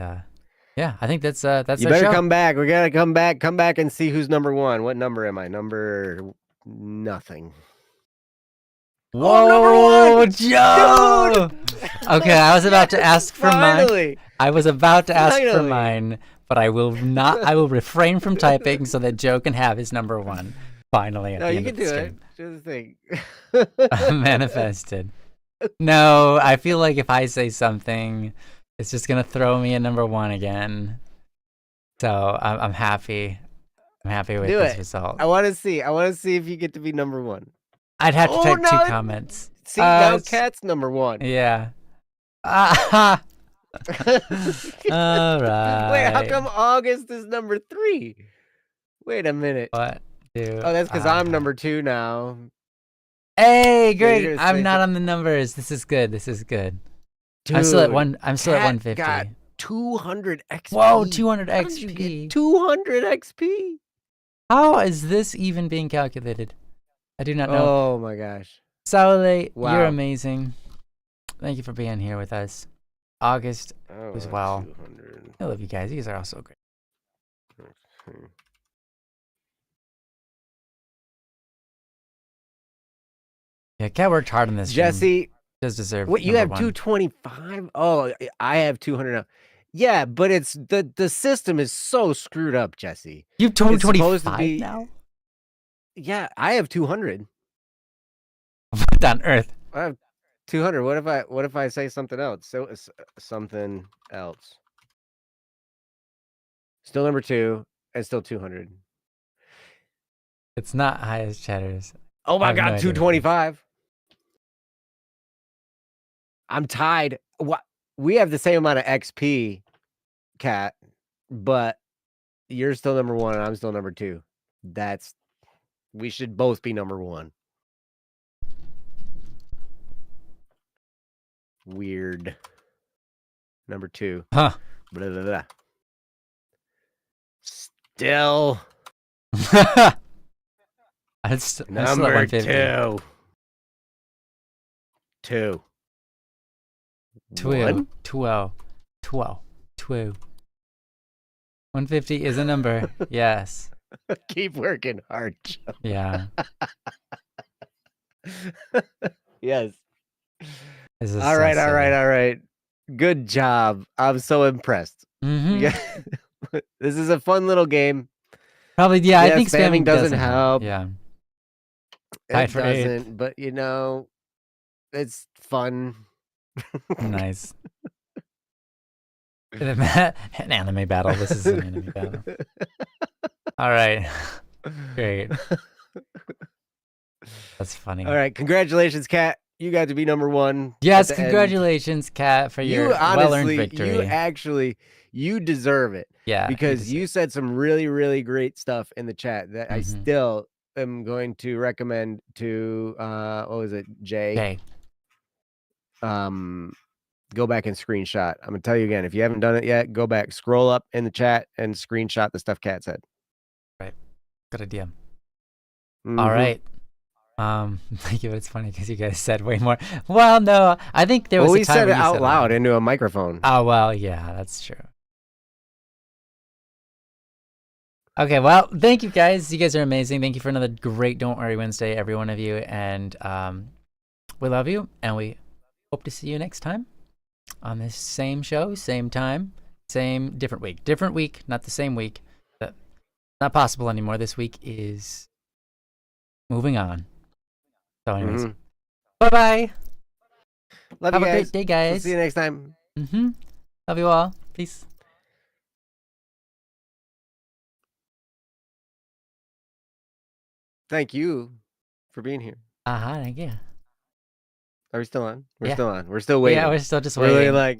yeah, I think that's you better show. Come back. We gotta come back and see who's number one. What number am I? Number nothing. Whoa, number one, Joe! Dude! Okay, I was about to ask for mine. I was about to ask for mine, but I will not. I will refrain from typing so that Joe can have his number one. Finally, at No, the you end can of the do stream. it. Do the thing. Manifested. No, I feel like if I say something, it's just gonna throw me at number 1 again. So I'm happy. I'm happy with Do this it. result. I want to see. I want to see if you get to be number 1. I'd have to type 2 comments. See, now Cat's number 1. Yeah. All right. Wait, how come August is number 3? Wait a minute. What? Oh, that's because I'm number 2 now. Hey, great! I'm not on the numbers. This is good. This is good. Dude, I'm still at 150. Got 200 XP. Whoa, 200 XP. How did you get 200 XP? How is this even being calculated? I do not know. Oh my gosh. Saule, wow. You're amazing. Thank you for being here with us. August as well. 200. I love you guys. You guys are all so great. Okay. Yeah, Cat worked hard on this. Jesse does deserve. What, you have 225? Oh, I have 200 now. Yeah, but it's the system is so screwed up, Jesse. You have 225 now? Yeah, I have 200. What on earth? I have 200. What if I say something else? So something else. Still number 2 and still 200. It's not highest chatters. Oh my god, 225. I'm tied. What? We have the same amount of XP, Cat, but you're still number 1 and I'm still number 2. We should both be number 1. Weird. Number 2. Huh. Blah, blah, blah. Still. I'm still at Number 150. 2. 12. 150 is a number. Yes. Keep working hard, Joe. Yeah. Yes. All right. Good job. I'm so impressed. Yeah. This is a fun little game. Probably, yeah. I think spamming doesn't help. Yeah. It doesn't, but it's fun. Nice. An anime battle. This is an anime battle. All right. Great. That's funny. All right. Congratulations, Cat. You got to be number 1. Yes, congratulations, Cat, for your well-earned victory. You deserve it. Yeah. Because you said some really, really great stuff in the chat that I still am going to recommend to what was it, Jay? Go back and screenshot. I'm gonna tell you again, if you haven't done it yet, go back, scroll up in the chat and screenshot the stuff Cat said. Right. Good idea. All right. Thank you. It's funny because you guys said way more. Well, no, I think there was. We said it out loud into a microphone. Oh well, yeah, that's true. Okay, well, thank you guys. You guys are amazing. Thank you for another great Don't Worry Wednesday, every one of you, and we love you, and we hope to see you next time on this same show, same time, same different week. Different week, not the same week. That's not possible anymore. This week is moving on. So anyways, bye-bye. Love Have you guys. a great day, guys. We'll see you next time. Love you all. Peace. Thank you for being here. Thank you. Are we still on? We're still on. We're still waiting. Yeah, we're still just waiting. Really like